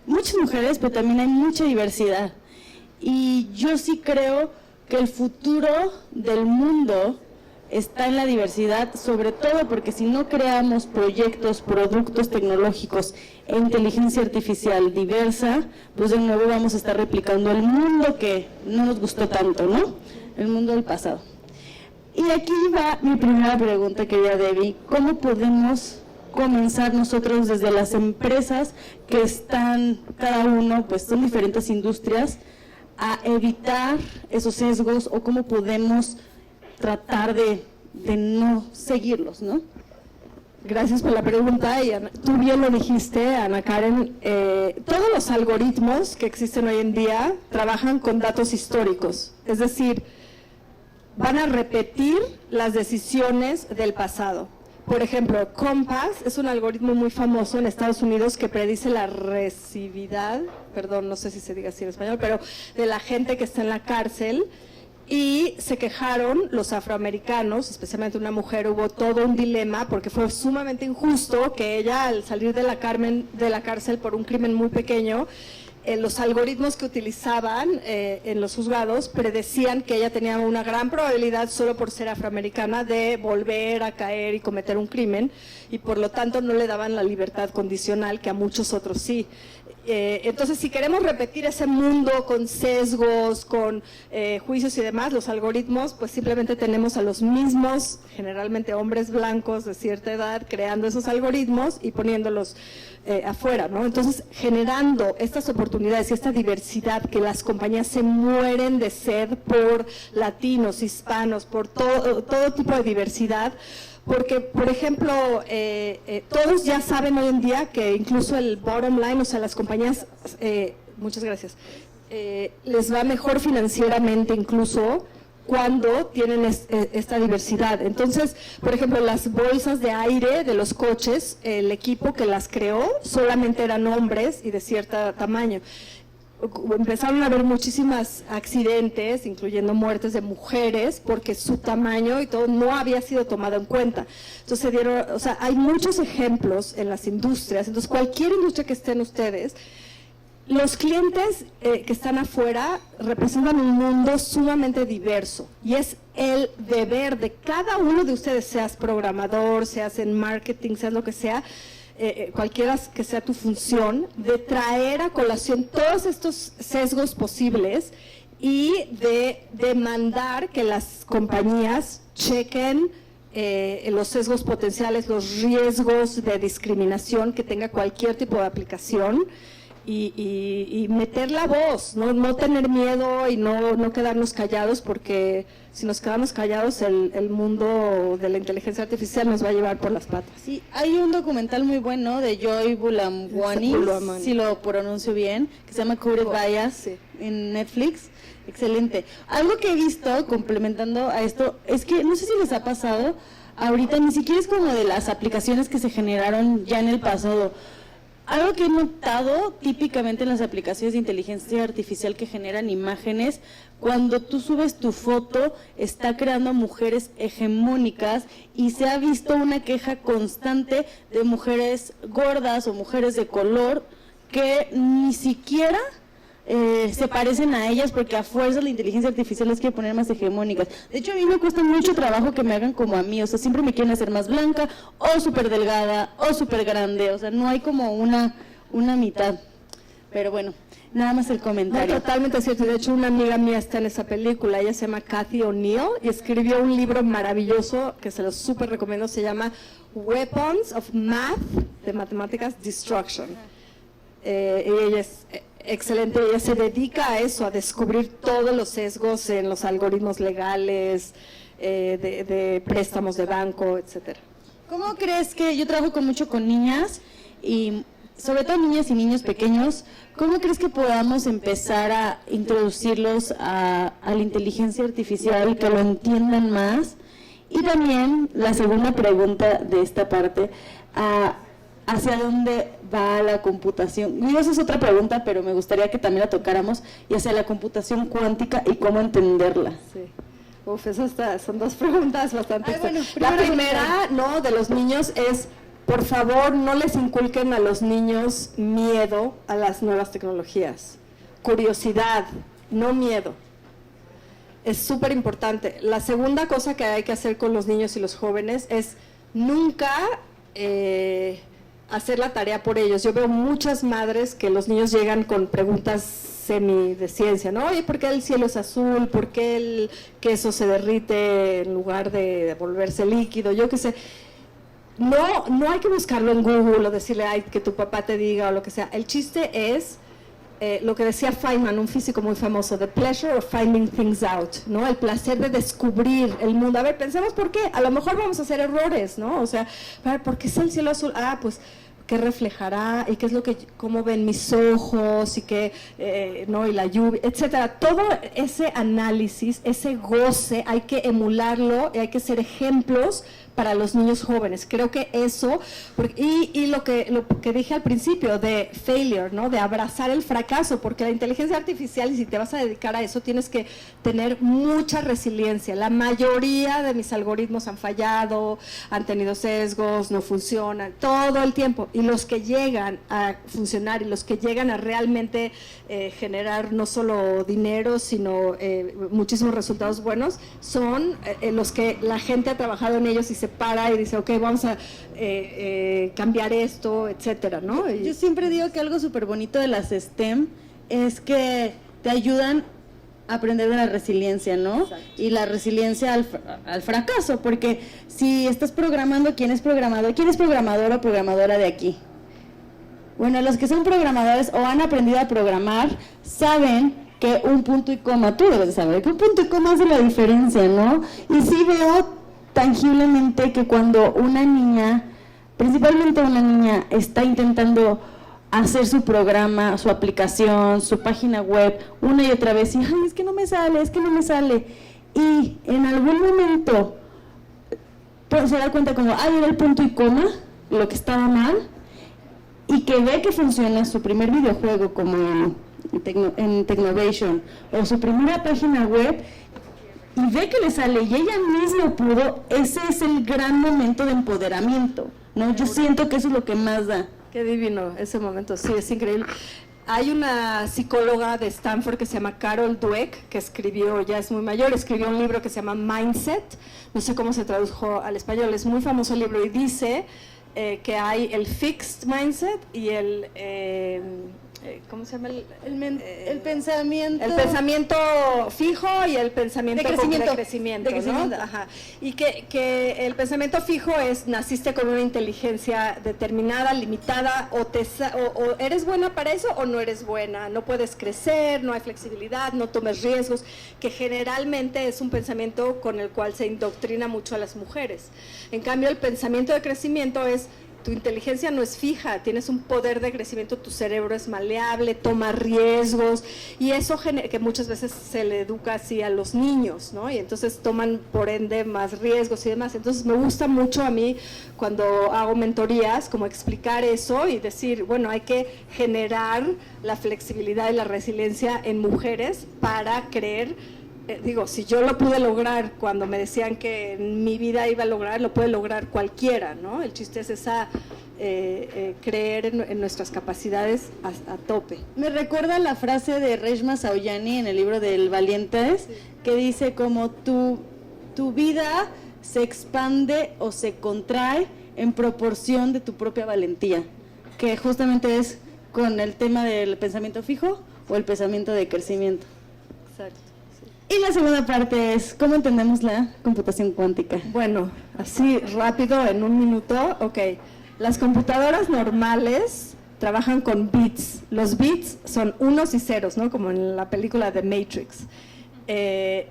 muchas mujeres, pero también hay mucha diversidad. Y yo sí creo que el futuro del mundo está en la diversidad, sobre todo porque si no creamos proyectos, productos tecnológicos e inteligencia artificial diversa, pues de nuevo vamos a estar replicando el mundo que no nos gustó tanto, ¿no? El mundo del pasado. Y aquí va mi primera pregunta, querida Debbie. ¿Cómo podemos comenzar nosotros desde las empresas que están, cada uno, pues son diferentes industrias, a evitar esos sesgos, o cómo podemos tratar de no seguirlos, ¿no? Gracias por la pregunta, y tú bien lo dijiste, Ana Karen. Todos los algoritmos que existen hoy en día trabajan con datos históricos, es decir, van a repetir las decisiones del pasado. Por ejemplo, Compass es un algoritmo muy famoso en Estados Unidos que predice la recidividad, perdón, no sé si se diga así en español, pero de la gente que está en la cárcel. Y se quejaron los afroamericanos, especialmente una mujer, hubo todo un dilema porque fue sumamente injusto que ella, al salir de la cárcel por un crimen muy pequeño, los algoritmos que utilizaban en los juzgados predecían que ella tenía una gran probabilidad, solo por ser afroamericana, de volver a caer y cometer un crimen, y por lo tanto no le daban la libertad condicional que a muchos otros sí. Entonces, si queremos repetir ese mundo con sesgos, con juicios y demás, los algoritmos, pues simplemente tenemos a los mismos, generalmente hombres blancos de cierta edad, creando esos algoritmos y poniéndolos afuera, ¿no? Entonces, generando estas oportunidades y esta diversidad que las compañías se mueren de sed por latinos, hispanos, por todo tipo de diversidad. Porque, por ejemplo, todos ya saben hoy en día que incluso el bottom line, o sea, las compañías, muchas gracias, les va mejor financieramente incluso cuando tienen esta diversidad. Entonces, por ejemplo, las bolsas de aire de los coches, el equipo que las creó solamente eran hombres y de cierto tamaño. empezaron a haber muchísimos accidentes, incluyendo muertes de mujeres, porque su tamaño y todo no había sido tomado en cuenta. Entonces hay muchos ejemplos en las industrias. Entonces, cualquier industria que estén ustedes, los clientes que están afuera representan un mundo sumamente diverso y es el deber de cada uno de ustedes, seas programador, seas en marketing, seas lo que sea, cualquiera que sea tu función, de traer a colación todos estos sesgos posibles y de demandar que las compañías chequen los sesgos potenciales, los riesgos de discriminación que tenga cualquier tipo de aplicación. Y meter la voz, no tener miedo y no quedarnos callados, porque si nos quedamos callados el mundo de la inteligencia artificial nos va a llevar por las patas. Sí, hay un documental muy bueno de Joy Buolamwini, si lo pronuncio bien, que se llama Coded Bias, en Netflix. Excelente. Algo que he visto complementando a esto es que no sé si les ha pasado, ahorita ni siquiera es como de las aplicaciones que se generaron ya en el pasado. Algo que he notado típicamente en las aplicaciones de inteligencia artificial que generan imágenes, cuando tú subes tu foto, está creando mujeres hegemónicas y se ha visto una queja constante de mujeres gordas o mujeres de color que ni siquiera se parecen a ellas, porque a fuerza la inteligencia artificial les quiere poner más hegemónicas. De hecho, a mí me cuesta mucho trabajo que me hagan como a mí, o sea, siempre me quieren hacer más blanca, o súper delgada, o súper grande, o sea, no hay como una mitad. Pero bueno, nada más el comentario. No, totalmente cierto. De hecho, una amiga mía está en esa película, ella se llama Cathy O'Neill y escribió un libro maravilloso que se los súper recomiendo, se llama Weapons of Math, de Matemáticas Destruction. Y ella es excelente, ella se dedica a eso, a descubrir todos los sesgos en los algoritmos legales, de préstamos de banco, etcétera. ¿Cómo crees que, yo trabajo mucho con niñas y sobre todo niñas y niños pequeños, cómo crees que podamos empezar a introducirlos a la inteligencia artificial, que lo entiendan más? Y también la segunda pregunta de esta parte, ¿hacia dónde va la computación? Digo, esa es otra pregunta, pero me gustaría que también la tocáramos, y hacia la computación cuántica y cómo entenderla. Sí. Esas son dos preguntas bastante. Bueno, la primera, de los niños es, por favor, no les inculquen a los niños miedo a las nuevas tecnologías. Curiosidad, no miedo. Es súper importante. La segunda cosa que hay que hacer con los niños y los jóvenes es nunca hacer la tarea por ellos. Yo veo muchas madres que los niños llegan con preguntas semi de ciencia, ¿no? Oye, ¿por qué el cielo es azul? ¿Por qué el queso se derrite en lugar de volverse líquido? Yo qué sé. No hay que buscarlo en Google o decirle, ay, que tu papá te diga o lo que sea. El chiste es lo que decía Feynman, un físico muy famoso, the pleasure of finding things out, ¿no? El placer de descubrir el mundo. A ver, pensemos por qué. A lo mejor vamos a hacer errores, ¿no? O sea, ¿por qué es el cielo azul? Ah, pues, ¿qué reflejará? ¿Y qué es lo que, cómo ven mis ojos? Y qué, ¿no? Y la lluvia, etcétera. Todo ese análisis, ese goce, hay que emularlo y hay que ser ejemplos para los niños jóvenes. Creo que eso, y lo que dije al principio de failure, ¿no? De abrazar el fracaso, porque la inteligencia artificial, y si te vas a dedicar a eso, tienes que tener mucha resiliencia. La mayoría de mis algoritmos han fallado, han tenido sesgos, no funcionan, todo el tiempo. Y los que llegan a funcionar y los que llegan a realmente generar no solo dinero, sino muchísimos resultados buenos, son los que la gente ha trabajado en ellos y se para y dice, ok, vamos a cambiar esto, etcétera, ¿no? Yo siempre digo que algo súper bonito de las STEM es que te ayudan a aprender de la resiliencia, ¿no? Exacto. Y la resiliencia al fracaso, porque si estás programando, ¿quién es programador? ¿Quién es programador o programadora de aquí? Bueno, los que son programadores o han aprendido a programar saben que un punto y coma, tú debes saber que un punto y coma hace la diferencia, ¿no? Y sí veo tangiblemente que cuando una niña, principalmente una niña, está intentando hacer su programa, su aplicación, su página web, una y otra vez, y ay, es que no me sale, y en algún momento pues, se da cuenta como, ay, era el punto y coma, lo que estaba mal, y que ve que funciona su primer videojuego como en Technovation o su primera página web y ve que le sale y ella misma pudo, ese es el gran momento de empoderamiento, ¿no? Yo siento que eso es lo que más da. Qué divino ese momento, sí, es increíble. Hay una psicóloga de Stanford que se llama Carol Dweck, que escribió, ya es muy mayor, escribió un libro que se llama Mindset, no sé cómo se tradujo al español, es muy famoso el libro y dice que hay el fixed mindset y el, ¿cómo se llama? El pensamiento. El pensamiento fijo y el pensamiento de crecimiento, ¿no? Ajá. Y que el pensamiento fijo es, naciste con una inteligencia determinada, limitada, o eres buena para eso o no eres buena, no puedes crecer, no hay flexibilidad, no tomes riesgos, que generalmente es un pensamiento con el cual se indoctrina mucho a las mujeres. En cambio, el pensamiento de crecimiento es, tu inteligencia no es fija, tienes un poder de crecimiento, tu cerebro es maleable, toma riesgos, y eso que muchas veces se le educa así a los niños, ¿no? Y entonces toman por ende más riesgos y demás. Entonces me gusta mucho a mí cuando hago mentorías, como explicar eso y decir, bueno, hay que generar la flexibilidad y la resiliencia en mujeres para creer. Digo, si yo lo pude lograr cuando me decían que en mi vida iba a lograr, lo puede lograr cualquiera, ¿no? El chiste es creer en nuestras capacidades a tope. Me recuerda la frase de Reshma Saujani en el libro del Valientes, que dice como tu vida se expande o se contrae en proporción de tu propia valentía, que justamente es con el tema del pensamiento fijo o el pensamiento de crecimiento. Exacto. Y la segunda parte es, ¿cómo entendemos la computación cuántica? Bueno, así rápido, en un minuto, ok. Las computadoras normales trabajan con bits. Los bits son unos y ceros, ¿no? Como en la película de Matrix.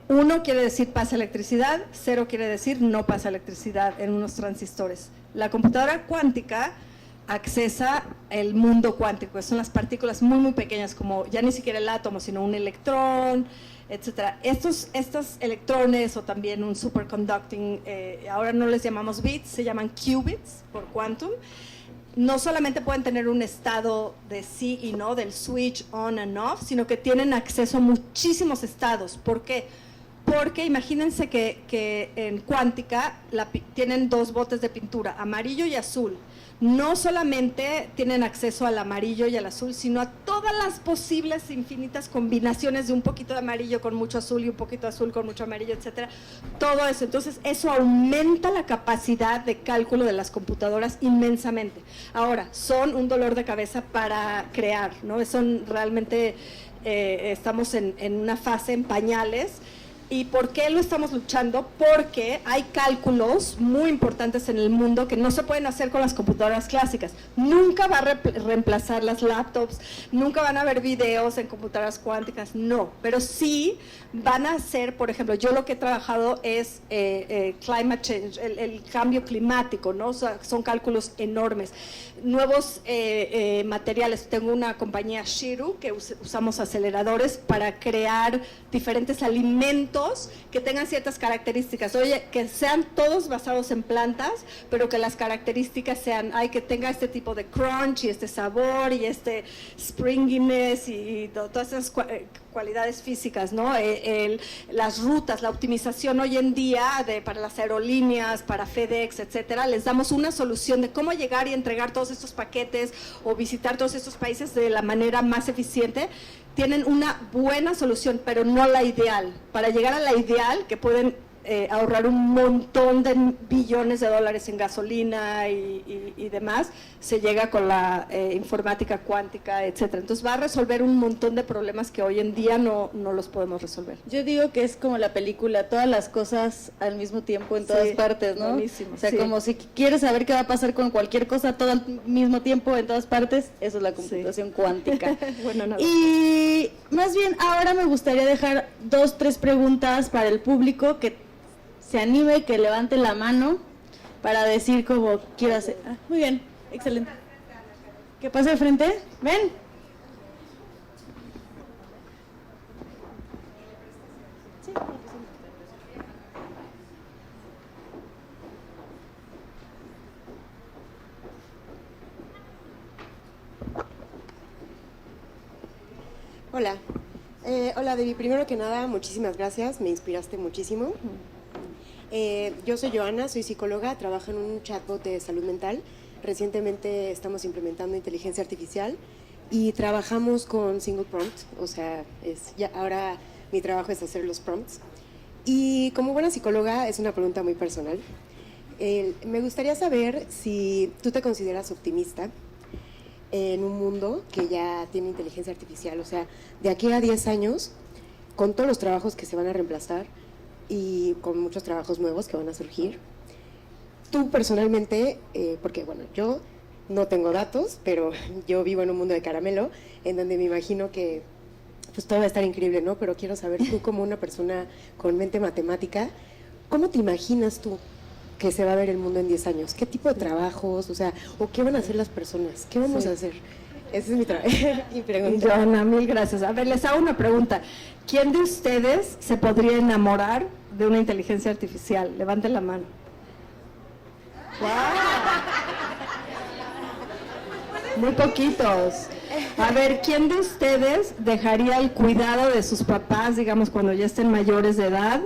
1 quiere decir pasa electricidad, 0 quiere decir no pasa electricidad en unos transistores. La computadora cuántica accesa el mundo cuántico, son las partículas muy muy pequeñas, como ya ni siquiera el átomo, sino un electrón, etcétera. Estos electrones, o también un superconducting, ahora no les llamamos bits, se llaman qubits por quantum. No solamente pueden tener un estado de sí y no, del switch on and off, sino que tienen acceso a muchísimos estados. ¿Por qué? Porque imagínense que en cuántica tienen dos botes de pintura, amarillo y azul. No solamente tienen acceso al amarillo y al azul, sino a todas las posibles infinitas combinaciones de un poquito de amarillo con mucho azul y un poquito de azul con mucho amarillo, etcétera. Todo eso. Entonces, eso aumenta la capacidad de cálculo de las computadoras inmensamente. Ahora, son un dolor de cabeza para crear, ¿no? Son realmente, estamos en una fase en pañales. ¿Y por qué lo estamos luchando? Porque hay cálculos muy importantes en el mundo que no se pueden hacer con las computadoras clásicas. Nunca va a reemplazar las laptops, nunca van a haber videos en computadoras cuánticas, no. Pero sí van a ser, por ejemplo, yo lo que he trabajado es climate change, el cambio climático, ¿no? O sea, son cálculos enormes. Nuevos materiales. Tengo una compañía Shiru que usamos aceleradores para crear diferentes alimentos que tengan ciertas características. Oye, que sean todos basados en plantas, pero que las características sean, que tenga este tipo de crunch y este sabor y este springiness y todas esas cualidades físicas, ¿no? Las rutas, la optimización hoy en día para las aerolíneas, para FedEx, etcétera, les damos una solución de cómo llegar y entregar todos estos paquetes o visitar todos estos países de la manera más eficiente. Tienen una buena solución, pero no la ideal. Para llegar a la ideal, que pueden ahorrar un montón de billones de dólares en gasolina y demás, se llega con la informática cuántica, etcétera. Entonces va a resolver un montón de problemas que hoy en día no los podemos resolver. Yo digo que es como la película, todas las cosas al mismo tiempo en todas partes, ¿no? Buenísimo, o sea, como si quieres saber qué va a pasar con cualquier cosa todo al mismo tiempo en todas partes, eso es la computación cuántica. Bueno, nada. Y más bien ahora me gustaría dejar 2, 3 preguntas para el público que se anime, que levante la mano para decir como quiero hacer. Muy bien, excelente. ¿Qué pasa de frente? Ven. Hola. Hola, Debbie. Primero que nada, muchísimas gracias. Me inspiraste muchísimo. Yo soy Joana, soy psicóloga, trabajo en un chatbot de salud mental. Recientemente estamos implementando inteligencia artificial y trabajamos con single prompt, o sea, ahora mi trabajo es hacer los prompts. Y como buena psicóloga, es una pregunta muy personal. Me gustaría saber si tú te consideras optimista en un mundo que ya tiene inteligencia artificial, o sea, de aquí a 10 años, con todos los trabajos que se van a reemplazar y con muchos trabajos nuevos que van a surgir. Tú personalmente, porque bueno, yo no tengo datos, pero yo vivo en un mundo de caramelo, en donde me imagino que pues todo va a estar increíble, ¿no? Pero quiero saber, tú como una persona con mente matemática, ¿cómo te imaginas tú que se va a ver el mundo en 10 años? ¿Qué tipo de trabajos? O sea, ¿o qué van a hacer las personas? ¿Qué vamos a hacer? Esa es mi pregunta. Joana, mil gracias. A ver, les hago una pregunta. ¿Quién de ustedes se podría enamorar de una inteligencia artificial? Levanten la mano. ¡Wow! Muy poquitos. A ver, ¿quién de ustedes dejaría el cuidado de sus papás, digamos, cuando ya estén mayores de edad,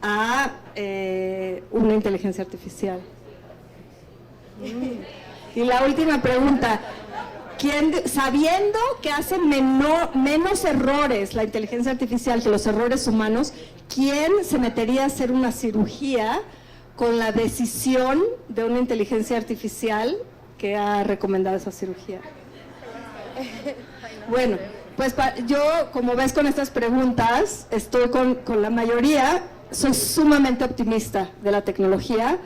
a una inteligencia artificial? Y la última pregunta, sabiendo que hace menos errores la inteligencia artificial que los errores humanos, ¿quién se metería a hacer una cirugía con la decisión de una inteligencia artificial que ha recomendado esa cirugía? Bueno, pues yo, como ves con estas preguntas, estoy con la mayoría. Soy sumamente optimista de la tecnología.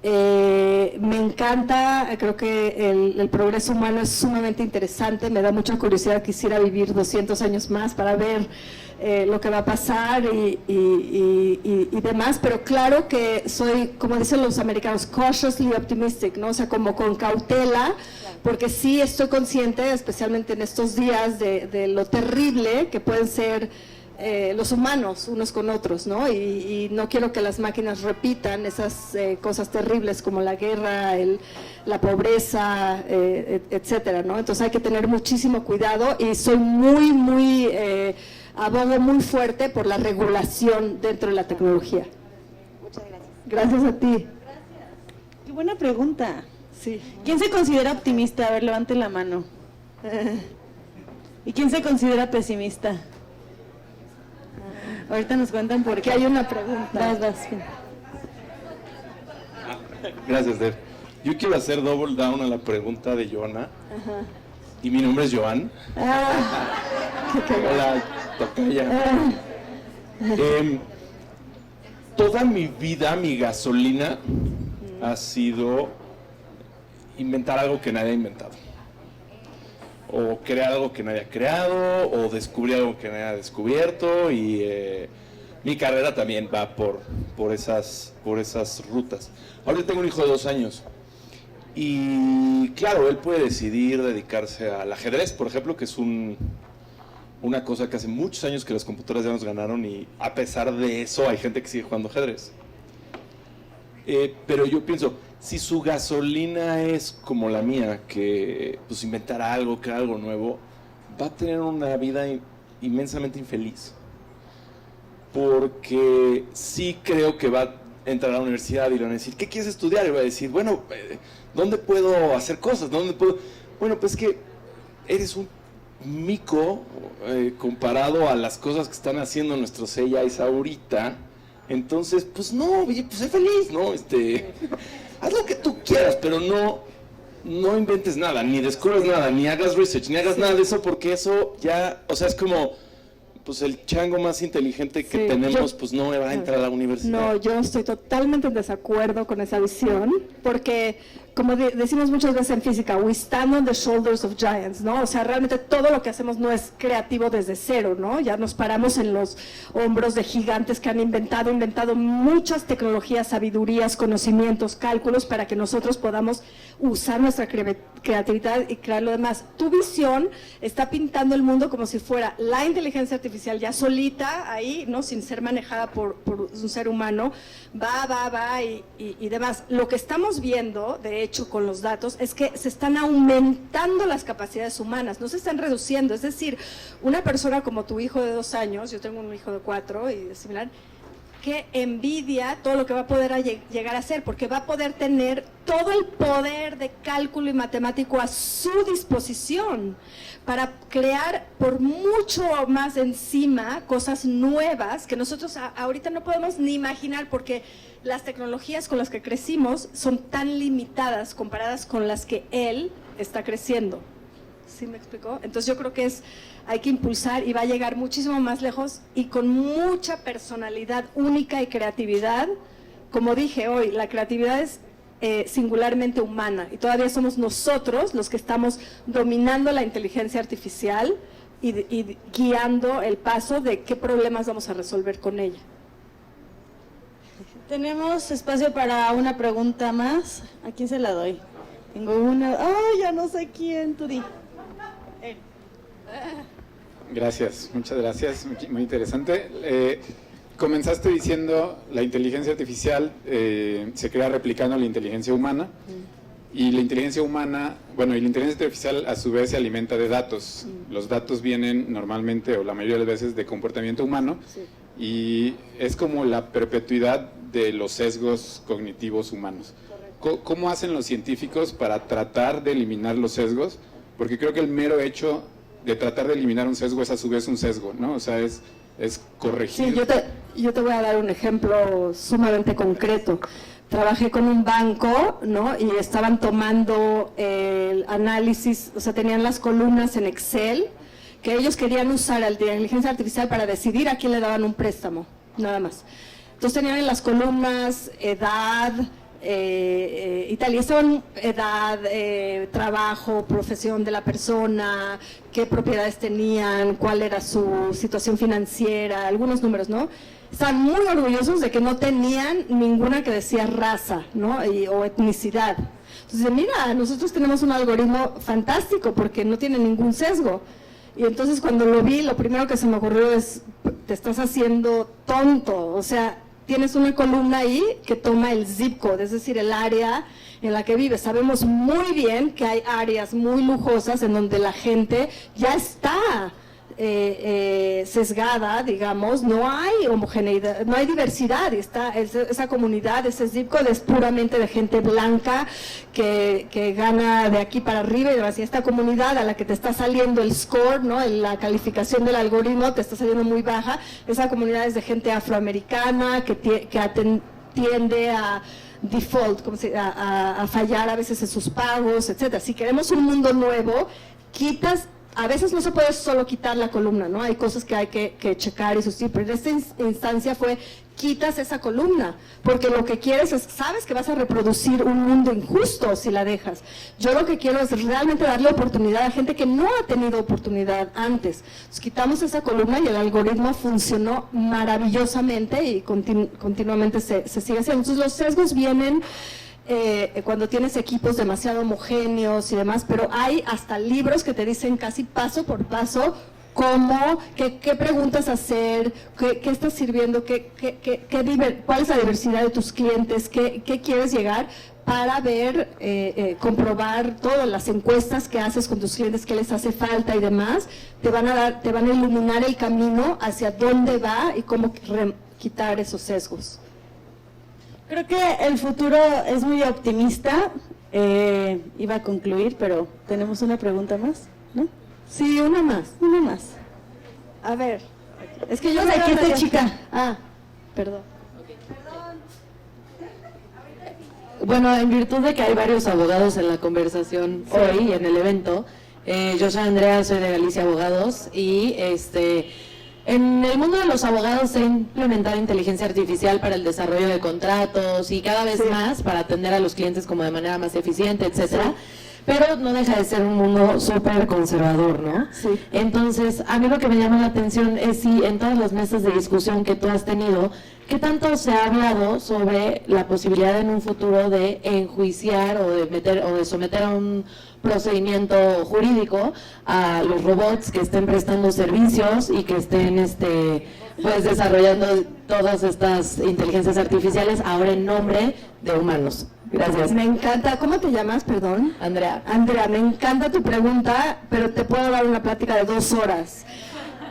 Me encanta, creo que el progreso humano es sumamente interesante, me da mucha curiosidad, quisiera vivir 200 años más para ver lo que va a pasar y demás, pero claro que soy, como dicen los americanos, cautiously optimistic, ¿no? O sea, como con cautela, porque sí estoy consciente, especialmente en estos días, de lo terrible que pueden ser los humanos unos con otros, ¿no? Y no quiero que las máquinas repitan esas cosas terribles como la guerra, la pobreza, etcétera, ¿no? Entonces hay que tener muchísimo cuidado y soy abogo muy fuerte por la regulación dentro de la tecnología. Muchas gracias. Gracias a ti. Gracias. Qué buena pregunta. Sí. ¿Quién se considera optimista? A ver, levanten la mano. ¿Y quién se considera pesimista? Ahorita nos cuentan por qué. Hay una pregunta. Vas. Gracias, Deb. Yo quiero hacer double down a la pregunta de Joana. Y mi nombre es Joan. Hola, tocaya. Toda mi vida, mi gasolina ha sido inventar algo que nadie ha inventado. O crear algo que nadie ha creado, o descubrir algo que nadie ha descubierto, y mi carrera también va por esas rutas. Ahora tengo un hijo de 2 años, y claro, él puede decidir dedicarse al ajedrez, por ejemplo, que es una cosa que hace muchos años que las computadoras ya nos ganaron, y a pesar de eso hay gente que sigue jugando ajedrez. Pero yo pienso, si su gasolina es como la mía, que pues inventar algo, crear algo nuevo, va a tener una vida inmensamente infeliz. Porque sí creo que va a entrar a la universidad y le van a decir, ¿qué quieres estudiar? Y va a decir, bueno, ¿dónde puedo hacer cosas? ¿Dónde puedo? Bueno, pues que eres un mico comparado a las cosas que están haciendo nuestros AIs ahorita. Entonces, pues no, pues sé feliz, ¿no? Haz lo que tú quieras, pero no inventes nada, ni descubres nada, ni hagas research, ni hagas nada de eso, porque eso ya, o sea, es como, pues el chango más inteligente que tenemos, pues no va a entrar a la universidad. No, yo estoy totalmente en desacuerdo con esa visión, porque como decimos muchas veces en física, we stand on the shoulders of giants, ¿no? O sea, realmente todo lo que hacemos no es creativo desde cero, ¿no? Ya nos paramos en los hombros de gigantes que han inventado muchas tecnologías, sabidurías, conocimientos, cálculos para que nosotros podamos usar nuestra creatividad y crear lo demás. Tu visión está pintando el mundo como si fuera la inteligencia artificial ya solita ahí, ¿no? Sin ser manejada por un ser humano, va y demás. Lo que estamos viendo, de hecho con los datos es que se están aumentando las capacidades humanas, no se están reduciendo. Es decir, una persona como tu hijo de 2 años, yo tengo un hijo de 4 y similar, que envidia todo lo que va a poder llegar a ser, porque va a poder tener todo el poder de cálculo y matemático a su disposición para crear por mucho más encima cosas nuevas que nosotros ahorita no podemos ni imaginar, porque las tecnologías con las que crecimos son tan limitadas comparadas con las que él está creciendo. ¿Sí me explicó? Entonces yo creo que hay que impulsar y va a llegar muchísimo más lejos y con mucha personalidad única y creatividad. Como dije hoy, la creatividad es singularmente humana y todavía somos nosotros los que estamos dominando la inteligencia artificial y guiando el paso de qué problemas vamos a resolver con ella. Tenemos espacio para una pregunta más. ¿A quién se la doy? Tengo una. ¡Oh, ya no sé quién! Tú di. Gracias, muchas gracias, muy interesante. Comenzaste diciendo la inteligencia artificial se crea replicando la inteligencia humana y la inteligencia humana, bueno, y la inteligencia artificial a su vez se alimenta de datos. Los datos vienen normalmente o la mayoría de las veces de comportamiento humano y es como la perpetuidad de los sesgos cognitivos humanos. ¿Cómo hacen los científicos para tratar de eliminar los sesgos? Porque creo que el mero hecho de tratar de eliminar un sesgo es a su vez un sesgo, ¿no? O sea, es corregir. Sí, yo te voy a dar un ejemplo sumamente concreto. Trabajé con un banco, ¿no? Y estaban tomando el análisis, o sea, tenían las columnas en Excel, que ellos querían usar la inteligencia artificial para decidir a quién le daban un préstamo, nada más. Entonces tenían en las columnas edad, y tal, y estaban edad, trabajo, profesión de la persona, qué propiedades tenían, cuál era su situación financiera, algunos números, ¿no? Estaban muy orgullosos de que no tenían ninguna que decía raza, ¿no? O etnicidad. Entonces, mira, nosotros tenemos un algoritmo fantástico porque no tiene ningún sesgo. Y entonces cuando lo vi, lo primero que se me ocurrió es, te estás haciendo tonto, o sea, tienes una columna ahí que toma el zip code, es decir, el área en la que vives. Sabemos muy bien que hay áreas muy lujosas en donde la gente ya está sesgada, digamos, no hay homogeneidad, no hay diversidad, está esa comunidad, ese zip code es puramente de gente blanca que gana de aquí para arriba y demás. Y esta comunidad a la que te está saliendo el score, ¿no? La calificación del algoritmo te está saliendo muy baja, esa comunidad es de gente afroamericana que tiende a default, a fallar a veces en sus pagos, etcétera. Si queremos un mundo nuevo, a veces no se puede solo quitar la columna, ¿no? Hay cosas que hay que checar y sustituir, pero en esta instancia quitas esa columna, porque lo que quieres es, sabes que vas a reproducir un mundo injusto si la dejas. Yo lo que quiero es realmente darle oportunidad a gente que no ha tenido oportunidad antes. Entonces, quitamos esa columna y el algoritmo funcionó maravillosamente y continuamente se sigue haciendo. Entonces los sesgos vienen cuando tienes equipos demasiado homogéneos y demás, pero hay hasta libros que te dicen casi paso por paso cómo, qué preguntas hacer, qué estás sirviendo, cuál es la diversidad de tus clientes, qué quieres llegar para ver, comprobar todas las encuestas que haces con tus clientes, qué les hace falta y demás, te van a iluminar el camino hacia dónde va y cómo quitar esos sesgos. Creo que el futuro es muy optimista. Iba a concluir, pero tenemos una pregunta más, ¿no? Sí, una más. A ver, es que yo sé que esta chica. Perdón. Bueno, en virtud de que hay varios abogados en la conversación hoy, en el evento, yo soy Andrea, soy de Galicia Abogados y en el mundo de los abogados se ha implementado inteligencia artificial para el desarrollo de contratos y cada vez más para atender a los clientes como de manera más eficiente, etcétera. Pero no deja de ser un mundo súper conservador, ¿no? Sí. Entonces, a mí lo que me llama la atención es si en todas las mesas de discusión que tú has tenido, ¿qué tanto se ha hablado sobre la posibilidad en un futuro de enjuiciar o de someter a un procedimiento jurídico a los robots que estén prestando servicios y que estén pues desarrollando todas estas inteligencias artificiales ahora en nombre de humanos? Gracias. Me encanta. ¿Cómo te llamas, perdón? Andrea. Andrea, me encanta tu pregunta, pero te puedo dar una plática de 2 horas.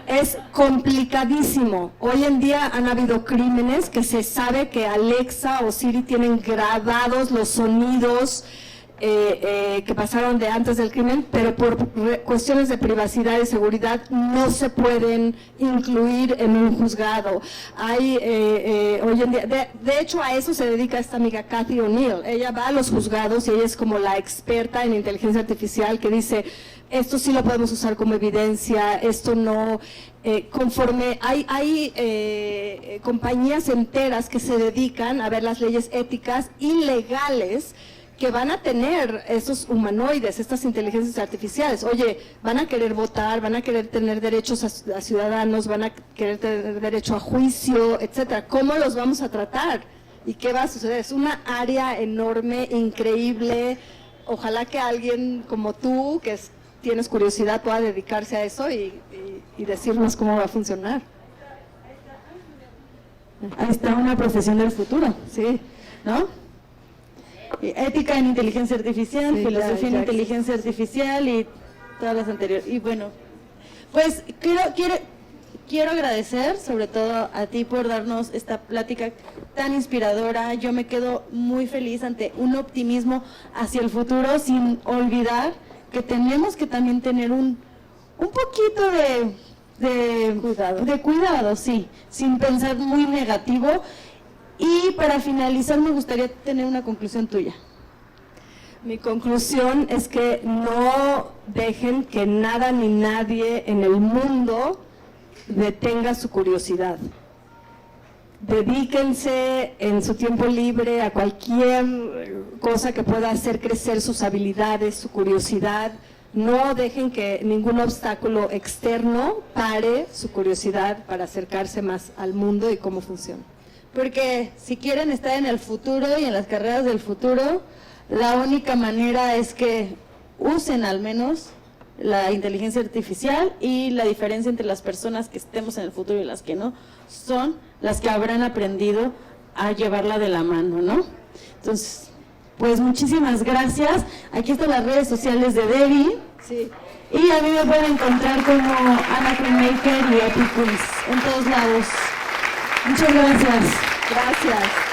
Es complicadísimo. Hoy en día han habido crímenes que se sabe que Alexa o Siri tienen grabados los sonidos que pasaron de antes del crimen, pero por cuestiones de privacidad y seguridad no se pueden incluir en un juzgado. Hay hoy en día, de hecho a eso se dedica esta amiga Cathy O'Neill. Ella va a los juzgados y ella es como la experta en inteligencia artificial que dice, esto sí lo podemos usar como evidencia, esto no. Conforme hay compañías enteras que se dedican a ver las leyes éticas y legales que van a tener esos humanoides, estas inteligencias artificiales. Oye, van a querer votar, van a querer tener derechos a ciudadanos, van a querer tener derecho a juicio, etcétera. ¿Cómo los vamos a tratar? ¿Y qué va a suceder? Es una área enorme, increíble. Ojalá que alguien como tú, que tienes curiosidad, pueda dedicarse a eso y decirnos cómo va a funcionar. Ahí está una profesión del futuro, Sí, ¿no? Ética en inteligencia artificial, Sí, filosofía en ya inteligencia artificial y todas las anteriores. Y bueno, pues quiero agradecer sobre todo a ti por darnos esta plática tan inspiradora. Yo me quedo muy feliz ante un optimismo hacia el futuro, sin olvidar que tenemos que también tener un poquito de cuidado, sí, sin pensar muy negativo. Y para finalizar me gustaría tener una conclusión tuya. Mi conclusión es que no dejen que nada ni nadie en el mundo detenga su curiosidad. Dedíquense en su tiempo libre a cualquier cosa que pueda hacer crecer sus habilidades, su curiosidad. No dejen que ningún obstáculo externo pare su curiosidad para acercarse más al mundo y cómo funciona. Porque si quieren estar en el futuro y en las carreras del futuro, la única manera es que usen al menos la inteligencia artificial, y la diferencia entre las personas que estemos en el futuro y las que no, son las que habrán aprendido a llevarla de la mano, ¿no? Entonces, pues muchísimas gracias. Aquí están las redes sociales de Debbie. Sí. Y a mí me pueden encontrar como Ana Filmmaker y Epic Quiz en todos lados. Muchas gracias. Gracias.